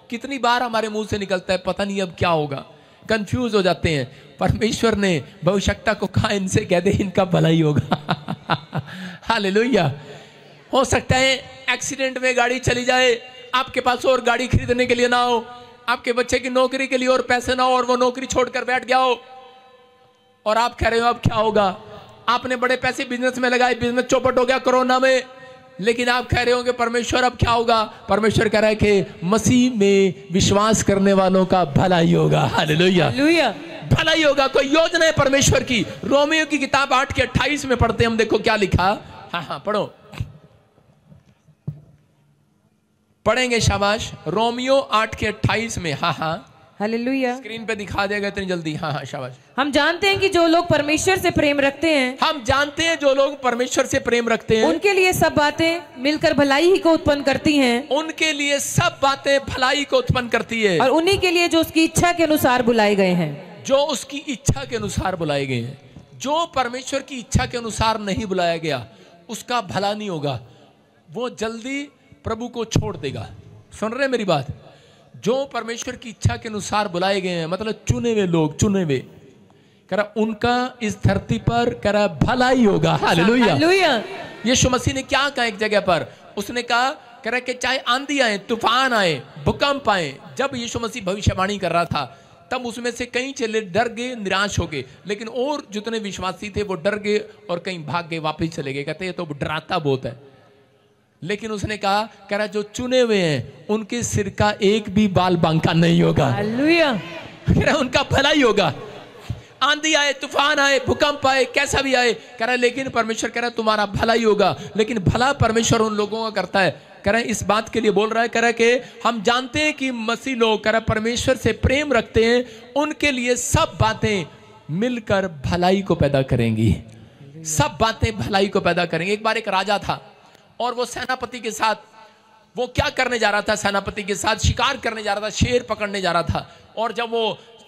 कितनी बार हमारे मुंह से निकलता है पता नहीं अब क्या होगा, कंफ्यूज हो जाते हैं। परमेश्वर ने भविष्यता को कहा इनसे कह दे इनका भला ही होगा। हालेलुया। हो सकता है एक्सीडेंट में गाड़ी चली जाए, आपके पास और गाड़ी खरीदने के लिए ना हो, आपके बच्चे की नौकरी के लिए और पैसे ना हो, और वो नौकरी छोड़कर बैठ गया हो, और आप कह रहे हो अब क्या होगा। आपने बड़े पैसे बिजनेस में लगाए, बिजनेस चौपट हो गया कोरोना में, लेकिन आप कह रहे होंगे परमेश्वर अब क्या होगा। परमेश्वर कह रहा है कि मसीह में विश्वास करने वालों का भला ही होगा। हालेलुया। भला ही होगा। कोई योजना है परमेश्वर की। रोमियो की किताब 8:28 में पढ़ते हम, देखो क्या लिखा। हाँ पढ़ो, पढ़ेंगे, शाबाश। रोमियो 8:28 में। हाँ हालेलुया। स्क्रीन पे दिखा देगा इतनी जल्दी। हाँ शाबाश। हम जानते हैं कि जो लोग परमेश्वर से प्रेम रखते हैं, हम जानते हैं जो लोग परमेश्वर से प्रेम रखते हैं, उनके लिए सब बातें मिलकर भलाई ही को उत्पन्न करती हैं। उनके लिए सब बातें भलाई को उत्पन्न करती है। और उन्हीं के लिए जो उसकी इच्छा के अनुसार बुलाए गए हैं। जो उसकी इच्छा के अनुसार बुलाए गए हैं। जो परमेश्वर की इच्छा के अनुसार नहीं बुलाया गया उसका भला नहीं होगा, वो जल्दी प्रभु को छोड़ देगा। सुन रहे मेरी बात? जो परमेश्वर की इच्छा के अनुसार बुलाए गए हैं, मतलब चुने हुए लोग, चुने हुए, कह रहा उनका इस धरती पर कह रहा भला ही होगा। हालेलुया। यीशु मसीह ने क्या कहा एक जगह पर? उसने कहा, कह रहा कि चाहे आंधी आए, तूफान आए, भूकंप आए। जब यीशु मसीह भविष्यवाणी कर रहा था तब उसमें से कई चेले डर गए, निराश हो गए, लेकिन और जितने विश्वासी थे वो डर गए और कहीं भाग गए, वापस चले गए। कहते हैं तो डराता बहुत है। लेकिन उसने कहा, कह रहा जो चुने हुए हैं उनके सिर का एक भी बाल बांका नहीं होगा। हालेलुया। कह रहा उनका भला ही होगा। आंधी आए, तूफान आए, भूकंप आए, कैसा भी आए, कह रहा लेकिन परमेश्वर कह रहा तुम्हारा भला ही होगा। लेकिन भला परमेश्वर उन लोगों का करता है। कह रहा इस बात के लिए बोल रहा है, कह रहा कि हम जानते हैं कि मसीह लोग कह रहा परमेश्वर से प्रेम रखते हैं, उनके लिए सब बातें मिलकर भलाई को पैदा करेंगी। सब बातें भलाई को पैदा करेंगे। एक बार एक राजा था और वो सेनापति के साथ, वो क्या करने जा रहा था? सेनापति के साथ शिकार करने जा रहा था, शेर पकड़ने जा रहा था। और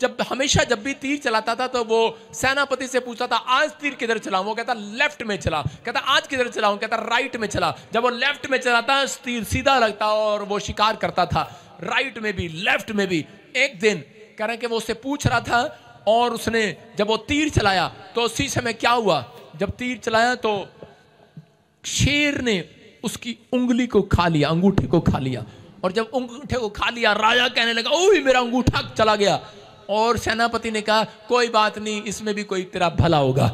जब हमेशा जब भी तीर चलाता था तो वो सेनापति से पूछता था आज तीर किधर चलाऊं? वो कहता लेफ्ट में चला। कहता आज किधर चलाऊं? कहता राइट में चला। जब वो लेफ्ट में चलाता तीर सीधा लगता और वो शिकार करता था, राइट में भी लेफ्ट में भी। एक दिन कह रहे कि वो उससे पूछ रहा था और उसने जब वो तीर चलाया तो उसी समय क्या हुआ? जब तीर चलाया तो शेर ने उसकी उंगली को खा लिया, अंगूठे को खा लिया। और जब अंगूठे को खा लिया, राजा कहने लगा ओह मेरा अंगूठा चला गया। और सेनापति ने कहा कोई बात नहीं, इसमें भी कोई तेरा भला होगा।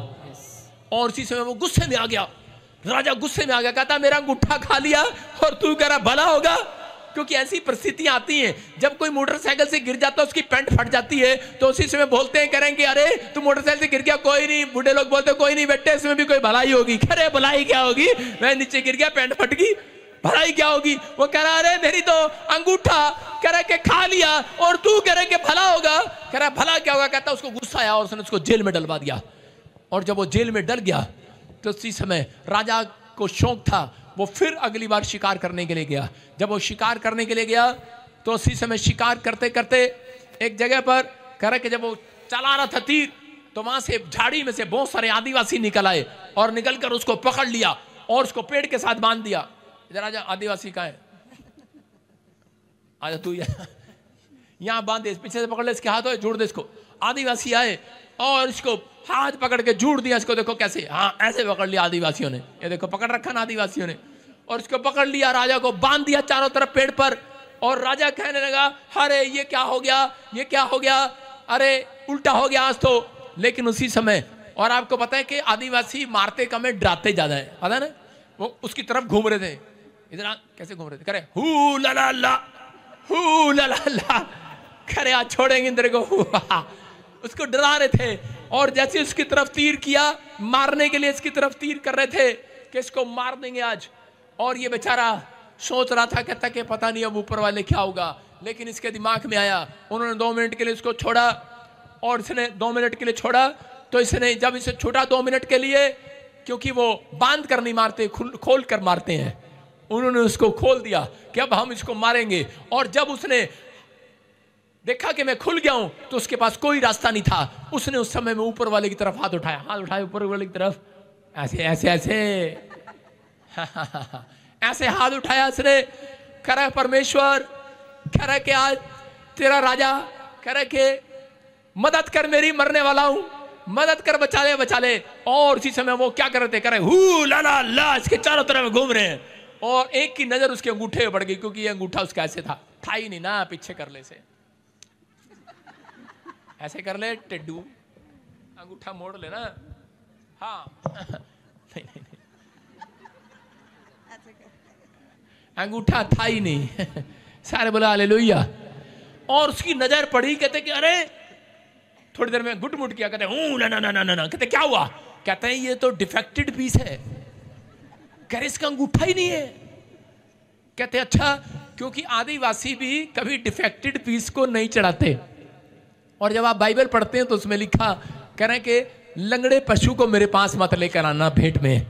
और उसी समय वो गुस्से में आ गया। राजा गुस्से में आ गया, कहता मेरा अंगूठा खा लिया और तू कह रहा भला होगा। क्योंकि ऐसी परिस्थितियां आती हैं, जब कोई मोटरसाइकिल से गिर जाता है उसकी पैंट फट जाती है, तो उसी समय बोलते हैं, करेंगे अरे तू मोटरसाइकिल से गिर गया, कोई नहीं, बूढ़े लोग बोलते कोई नहीं बेटे, इसमें भी कोई भलाई होगी। अरे भलाई क्या होगी, मैं नीचे गिर गया, पैंट फट गई, भलाई क्या होगी। वो कह रहा अरे मेरी तो अंगूठा कह रहा के खा लिया, और तू कह रहा के भला होगा। कह रहा भला क्या होगा, कहता उसको गुस्सा आया और उसने उसको जेल में डलवा दिया। और जब वो जेल में डल गया तो उसी समय राजा को शौक था, वो फिर अगली बार शिकार करने के लिए गया। जब वो शिकार करने के लिए गया तो उसी समय शिकार करते करते एक जगह पर कह रहा कि जब वो चला रहा था तीर, तो वहां से झाड़ी में से बहुत सारे आदिवासी निकल आए और निकलकर उसको पकड़ लिया और उसको पेड़ के साथ बांध दिया। इधर आजा, आदिवासी कहाँ है, आजा तू यहाँ बांध दे, पीछे से पकड़ ले, इसके हाथ जोड़ दे इसको। आदिवासी आए और इसको हाथ पकड़ के जोड़ दिया, इसको देखो कैसे, हाँ ऐसे पकड़ लिया आदिवासियों ने, ये देखो पकड़ रखा ना आदिवासियों ने, और इसको पकड़ लिया, राजा को बांध दिया चारों तरफ पेड़ पर। और राजा कहने लगा अरे ये क्या हो गया, ये क्या हो गया, अरे उल्टा हो गया आज तो। लेकिन उसी समय, और आपको पता है कि आदिवासी मारते कम है, डराते ज्यादा है, पता है ना। वो उसकी तरफ घूम रहे थे, इधर कैसे घूम रहे थे, करे हू ला ला ला, हू ला ला ला, करे आज छोड़ेंगे इंद्र को, उसको डरा रहे थे। और जैसे उसकी तरफ तीर किया, मारने के लिए इसकी तरफ तीर कर रहे थे कि इसको मार देंगे आज। और ये बेचारा सोच रहा था, कहता कि पता नहीं अब ऊपर वाले क्या होगा। लेकिन इसके दिमाग में आया, उन्होंने 2 मिनट के लिए इसको छोड़ा, और इसने 2 मिनट के लिए छोड़ा, तो इसने जब इसे छोड़ा 2 मिनट के लिए, क्योंकि वो बांध कर नहीं मारते, खोल कर मारते हैं, उन्होंने उसको खोल दिया कि अब हम इसको मारेंगे। और जब उसने देखा कि मैं खुल गया हूं, तो उसके पास कोई रास्ता नहीं था। उसने उस समय में ऊपर वाले की तरफ हाथ उठाया, हाथ उठाया ऊपर वाले की तरफ, ऐसे ऐसे ऐसे ऐसे हाथ उठाया उसने। कह रहा परमेश्वर, कह रहा कि आज तेरा राजा, कह रहा कि मदद कर, मेरी मरने वाला हूं, मदद कर, बचा ले बचा ले। और उसी समय वो क्या कर रहे थे, कह रहे हू ला ला ला, इसके चारों तरफ घूम रहे हैं। और एक की नजर उसके अंगूठे में पड़ गई, क्योंकि ये अंगूठा उसका ऐसे था ही नहीं ना, पीछे कर ले से, ऐसे कर ले टिड्डू, अंगूठा मोड़ लेना, हाँ नहीं, नहीं, नहीं। अंगूठा था ही नहीं। सारे बोला हालेलुया। और उसकी नजर पड़ी, कहते कि अरे, थोड़ी देर में गुटमुट किया, कहते हूं ना ना ना ना ना, कहते क्या हुआ, कहते हैं ये तो डिफेक्टेड पीस है, कह रहे इसका अंगूठा ही नहीं है। कहते अच्छा, क्योंकि आदिवासी भी कभी डिफेक्टेड पीस को नहीं चढ़ाते। और जब आप बाइबल पढ़ते हैं तो उसमें लिखा, कह रहे कि लंगड़े पशु को मेरे पास मत लेकर आना भेंट में।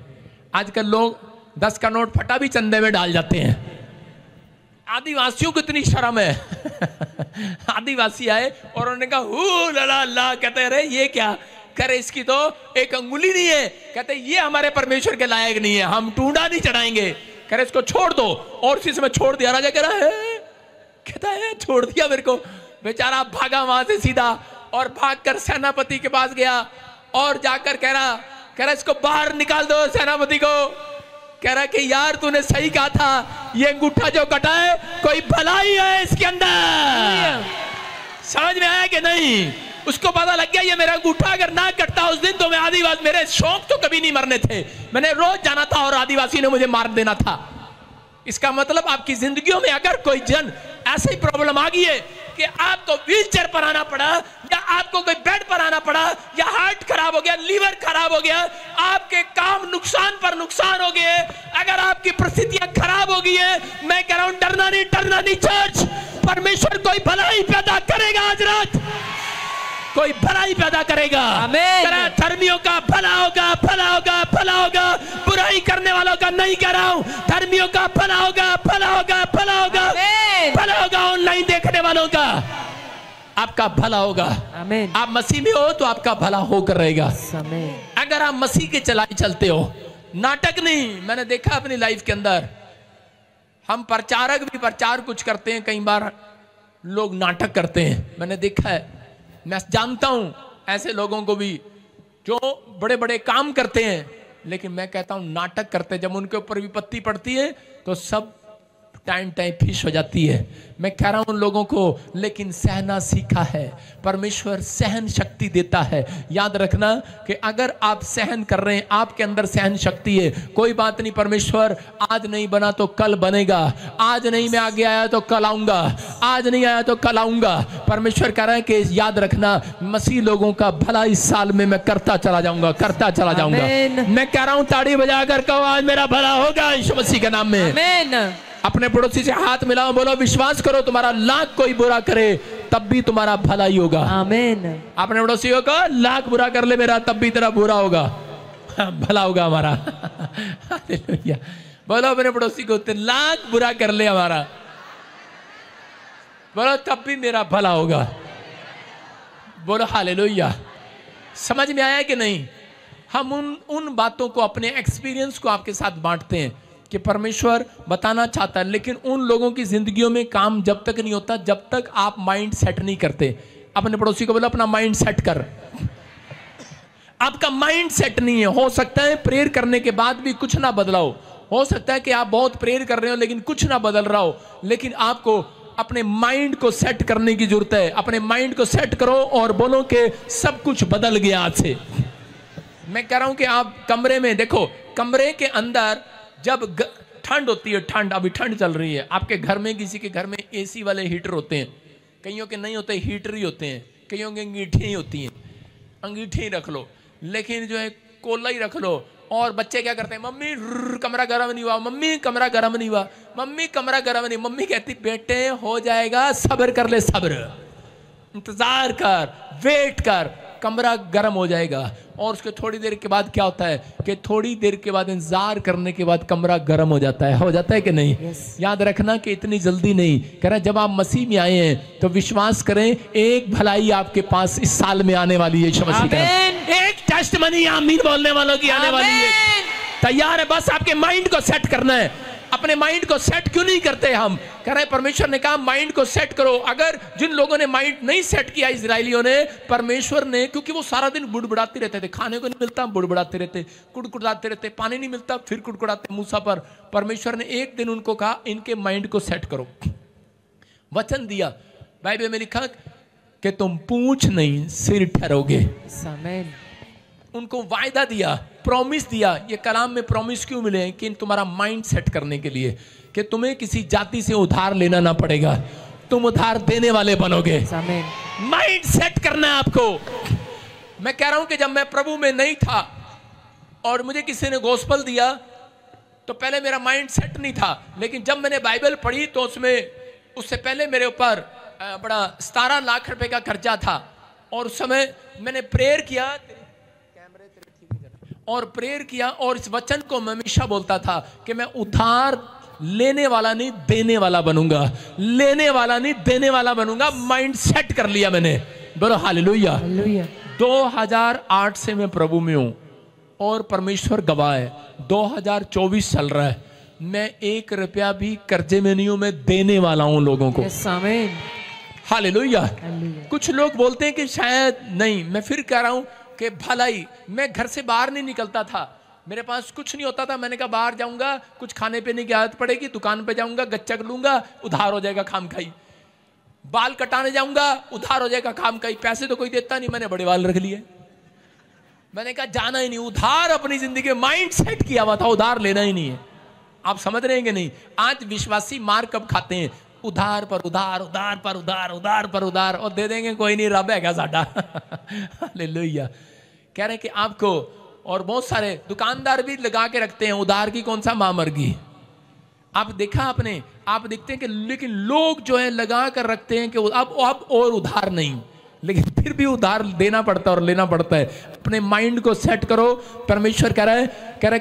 आजकल लोग 10 का नोट फटा भी चंदे में डाल जाते हैं। आदिवासियों को इतनी शर्म है। आदिवासी आए और उन्होंने कहा हू ला ला ला, कहते अरे ये क्या, कह रहे इसकी तो एक अंगुली नहीं है, कहते ये हमारे परमेश्वर के लायक नहीं है, हम टूंडा नहीं चढ़ाएंगे, कह रहे इसको छोड़ दो। और उसी समय छोड़ दिया। राजा कह रहा है, कहता है छोड़ दिया मेरे को। बेचारा भागा वहां से सीधा और भागकर सेनापति के पास गया और जाकर कह रहा इसको बाहर निकाल दो सेनापति को। कह रहा कि यार तूने सही कहा था, ये अंगूठा जो कटा है कोई भलाई है इसके अंदर। समझ में आया कि नहीं? उसको पता लग गया ये मेरा अंगूठा अगर ना कटता उस दिन तो मैं आदिवासी, मेरे शौक तो कभी नहीं मरने थे, मैंने रोज जाना था और आदिवासी ने मुझे मार देना था। इसका मतलब आपकी जिंदगियों में अगर कोई जन ऐसी प्रॉब्लम आ गई है कि आपको व्हीलचेयर पर आना पड़ा, या आपको कोई बेड पर आना पड़ा, या हार्ट खराब हो गया, लीवर खराब हो गया, आपके काम नुकसान पर नुकसान हो गए, अगर आपकी परिस्थितियां खराब हो गई है, मैं कह रहा हूं डरना नहीं चर्च, परमेश्वर कोई भलाई पैदा करेगा। आज रात कोई भलाई पैदा करेगा। आमीन। धर्मियों का भला होगा, भला होगा, भला होगा, बुराई करने वालों का नहीं कह रहा हूं, धर्मियों का भला होगा, भला होगा, भला होगा, भला होगा। ऑनलाइन देखने वालों का आपका भला होगा। आमीन। आप मसीह में हो तो आपका भला होकर रहेगा। अगर आप मसीह के चलाई चलते हो, नाटक नहीं। मैंने देखा अपनी लाइफ के अंदर, हम प्रचारक भी प्रचार कुछ करते हैं, कई बार लोग नाटक करते हैं, मैंने देखा है। मैं जानता हूं ऐसे लोगों को भी जो बड़े बड़े काम करते हैं, लेकिन मैं कहता हूं नाटक करते हैं। जब उनके ऊपर विपत्ति पड़ती है तो सब टाइम फिश हो जाती है। मैं कह रहा हूं उन लोगों को, लेकिन सहना सीखा है। परमेश्वर सहन शक्ति देता है। याद रखना कि अगर आप सहन कर रहे हैं, आपके अंदर सहन शक्ति है, कोई बात नहीं, परमेश्वर आज नहीं बना तो कल बनेगा, आज नहीं मैं आगे आया तो कल आऊंगा, आज नहीं आया तो कल आऊंगा। परमेश्वर कह रहा है कि याद रखना, मसीह लोगों का भला इस साल में मैं करता चला जाऊंगा, करता चला जाऊंगा। मैं कह रहा हूं ताड़ी बजाकर कहो आज मेरा भला होगा यीशु मसीह के नाम में। अपने पड़ोसी से हाथ मिलाओ, बोलो विश्वास करो तुम्हारा लाख कोई बुरा करे तब भी तुम्हारा भला ही होगा। आमीन। अपने पड़ोसियों को लाख बुरा कर ले मेरा, तब भी तेरा बुरा होगा, भला होगा हमारा। बोलो अपने पड़ोसी को, लाख बुरा कर ले हमारा, बोलो तब भी मेरा भला होगा। बोलो हालेलुया। समझ में आया कि नहीं? हम उन बातों को, अपने एक्सपीरियंस को आपके साथ बांटते हैं कि परमेश्वर बताना चाहता है, लेकिन उन लोगों की जिंदगियों में काम जब तक नहीं होता जब तक आप माइंड सेट नहीं करते। अपने पड़ोसी को बोलो अपना माइंड सेट कर। आपका माइंड सेट नहीं है। हो सकता है प्रेयर करने के बाद भी कुछ ना बदलाओ, हो सकता है कि आप बहुत प्रेयर कर रहे हो लेकिन कुछ ना बदल रहा हो, लेकिन आपको अपने माइंड को सेट करने की जरूरत है। अपने माइंड को सेट करो और बोलो कि सब कुछ बदल गया आज से। मैं कह रहा हूं कि आप कमरे में देखो, कमरे के अंदर जब ठंड होती है, ठंड, अभी ठंड चल रही है, आपके घर में, किसी के घर में एसी वाले हीटर होते हैं, कईयों के नहीं होते, हीटर ही होते हैं, कईयों के अंगीठी ही होती हैं, अंगीठी ही रख लो, लेकिन जो है कोला ही रख लो। और बच्चे क्या करते हैं, मम्मी कमरा गर्म नहीं हुआ, मम्मी कमरा गर्म नहीं हुआ, मम्मी कमरा गर्म नहीं। मम्मी कहती बेटे हो जाएगा, सब्र कर ले, सब्र, इंतजार कर, वेट कर, कमरा गर्म हो जाएगा। और उसके थोड़ी देर के बाद क्या होता है कि थोड़ी देर के बाद, इंतजार करने के बाद कमरा गर्म हो जाता है कि नहीं? याद रखना कि इतनी जल्दी नहीं। कह रहा जब आप मसीह में आए हैं तो विश्वास करें, एक भलाई आपके पास इस साल में आने वाली है। एक टेस्टमनी आमीन बोलने वालों की आने वाली है। तैयार है? बस आपके माइंड को सेट करना है। अपने माइंड को सेट क्यों नहीं करते हम? कह रहे परमेश्वर ने कहा माइंड को सेट करो। अगर जिन लोगों ने माइंड नहीं सेट किया, इजरायलियों ने, परमेश्वर ने, क्योंकि वो सारा दिन बुड़बुड़ाते रहते थे, खाने को नहीं मिलता बुड़बुड़ाते रहते, कुड़कुड़ाते रहते, पानी नहीं मिलता फिर कुड़कुड़ाते मूसा पर। परमेश्वर ने एक दिन उनको कहा इनके माइंड को सेट करो। वचन दिया, बाइबल में लिखा कि तुम पूंछ नहीं सिर ठहरोगे। उनको वायदा दिया, प्रॉमिस दिया। ये कलाम में प्रॉमिस क्यों मिले हैं? कि तुम्हारा माइंड सेट करने के लिए, कि तुम्हें किसी जाति से उधार लेना ना पड़ेगा, तुम उधार देने वाले बनोगे। माइंड सेट करना है आपको। मैं कह रहा हूं कि जब मैं प्रभु में नहीं था और मुझे किसी ने गॉस्पेल दिया तो पहले मेरा माइंड सेट नहीं था, लेकिन जब मैंने बाइबल पढ़ी तो उससे पहले मेरे ऊपर बड़ा 17 लाख रुपए का कर्जा था। और उस समय मैंने प्रेयर किया और इस वचन को मैं हमेशा बोलता था कि मैं उधार लेने वाला नहीं देने वाला बनूंगा, लेने वाला नहीं देने वाला बनूंगा। माइंड सेट कर लिया मैंने। बोलो हालेलुया। 2008 से मैं प्रभु में हूं और परमेश्वर गवाह है, 2024 चल रहा है, मैं 1 रुपया भी कर्जे में नहीं हूं, मैं देने वाला हूं लोगों को। हालेलुया। कुछ लोग बोलते हैं कि शायद नहीं, मैं फिर कह रहा हूं कि भलाई, मैं घर से बाहर नहीं निकलता था, मेरे पास कुछ नहीं होता था। मैंने कहा बाहर जाऊंगा, कुछ खाने पीने की आदत पड़ेगी, दुकान पे जाऊंगा, गच्चक लूंगा, उधार हो जाएगा खाम खाई। बाल कटाने जाऊंगा, उधार हो जाएगा खाम खाई। पैसे तो कोई देता नहीं, मैंने बड़े बाल रख लिए। मैंने कहा जाना ही नहीं, उधार अपनी जिंदगी में माइंड सेट किया हुआ था, उधार लेना ही नहीं है। आप समझ रहे हैं कि नहीं? आज विश्वासी मार कब खाते हैं? उधार पर उधार, उधार पर उधार, उधार पर उधार, और दे देंगे कोई नहीं, रब है साडा। हालेलुया। कह रहे हैं कि आपको, और बहुत सारे दुकानदार भी लगा के रखते हैं उधार की कौन सा मां मरगी। आप देखा आपने, आप देखते हैं कि लेकिन लोग जो है लगा कर रखते हैं कि अब और उधार नहीं, लेकिन फिर भी उधार देना पड़ता है और लेना पड़ता है। अपने माइंड को सेट करो। परमेश्वर कह रहा है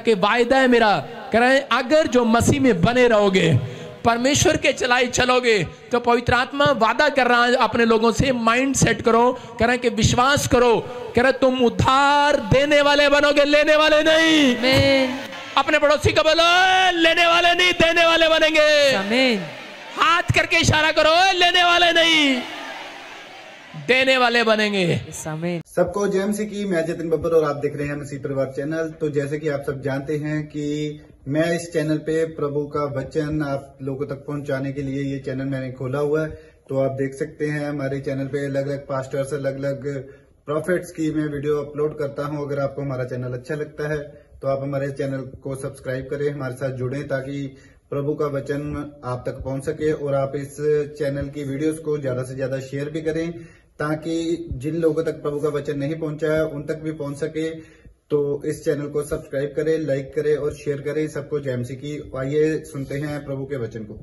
कि वायदा है मेरा, कह रहा है अगर जो मसीह में बने रहोगे, परमेश्वर के चलाई चलोगे, तो पवित्र आत्मा वादा कर रहा है अपने लोगों से, माइंड सेट करो। कह रहा है कि विश्वास करो, कह रहा है तुम उधार देने वाले बनोगे, लेने वाले नहीं। अपने पड़ोसी को बोलो लेने वाले नहीं, देने वाले बनेंगे। हाथ करके इशारा करो, लेने वाले नहीं, देने वाले बनेंगे। सबको जय मसीह की। मैं जतिन बब्बर और आप देख रहे हैं मसीह परिवार चैनल। तो जैसे कि आप सब जानते हैं कि मैं इस चैनल पे प्रभु का वचन आप लोगों तक पहुंचाने के लिए ये चैनल मैंने खोला हुआ है। तो आप देख सकते हैं हमारे चैनल पे अलग अलग पास्टर्स, अलग अलग प्रॉफिट्स की मैं वीडियो अपलोड करता हूं। अगर आपको हमारा चैनल अच्छा लगता है तो आप हमारे चैनल को सब्सक्राइब करें, हमारे साथ जुड़ें, ताकि प्रभु का वचन आप तक पहुंच सके। और आप इस चैनल की वीडियोस को ज्यादा से ज्यादा शेयर भी करें, ताकि जिन लोगों तक प्रभु का वचन नहीं पहुंचा है उन तक भी पहुंच सके। तो इस चैनल को सब्सक्राइब करें, लाइक करें और शेयर करें। सबको जय मसीह की। आइए सुनते हैं प्रभु के वचन को।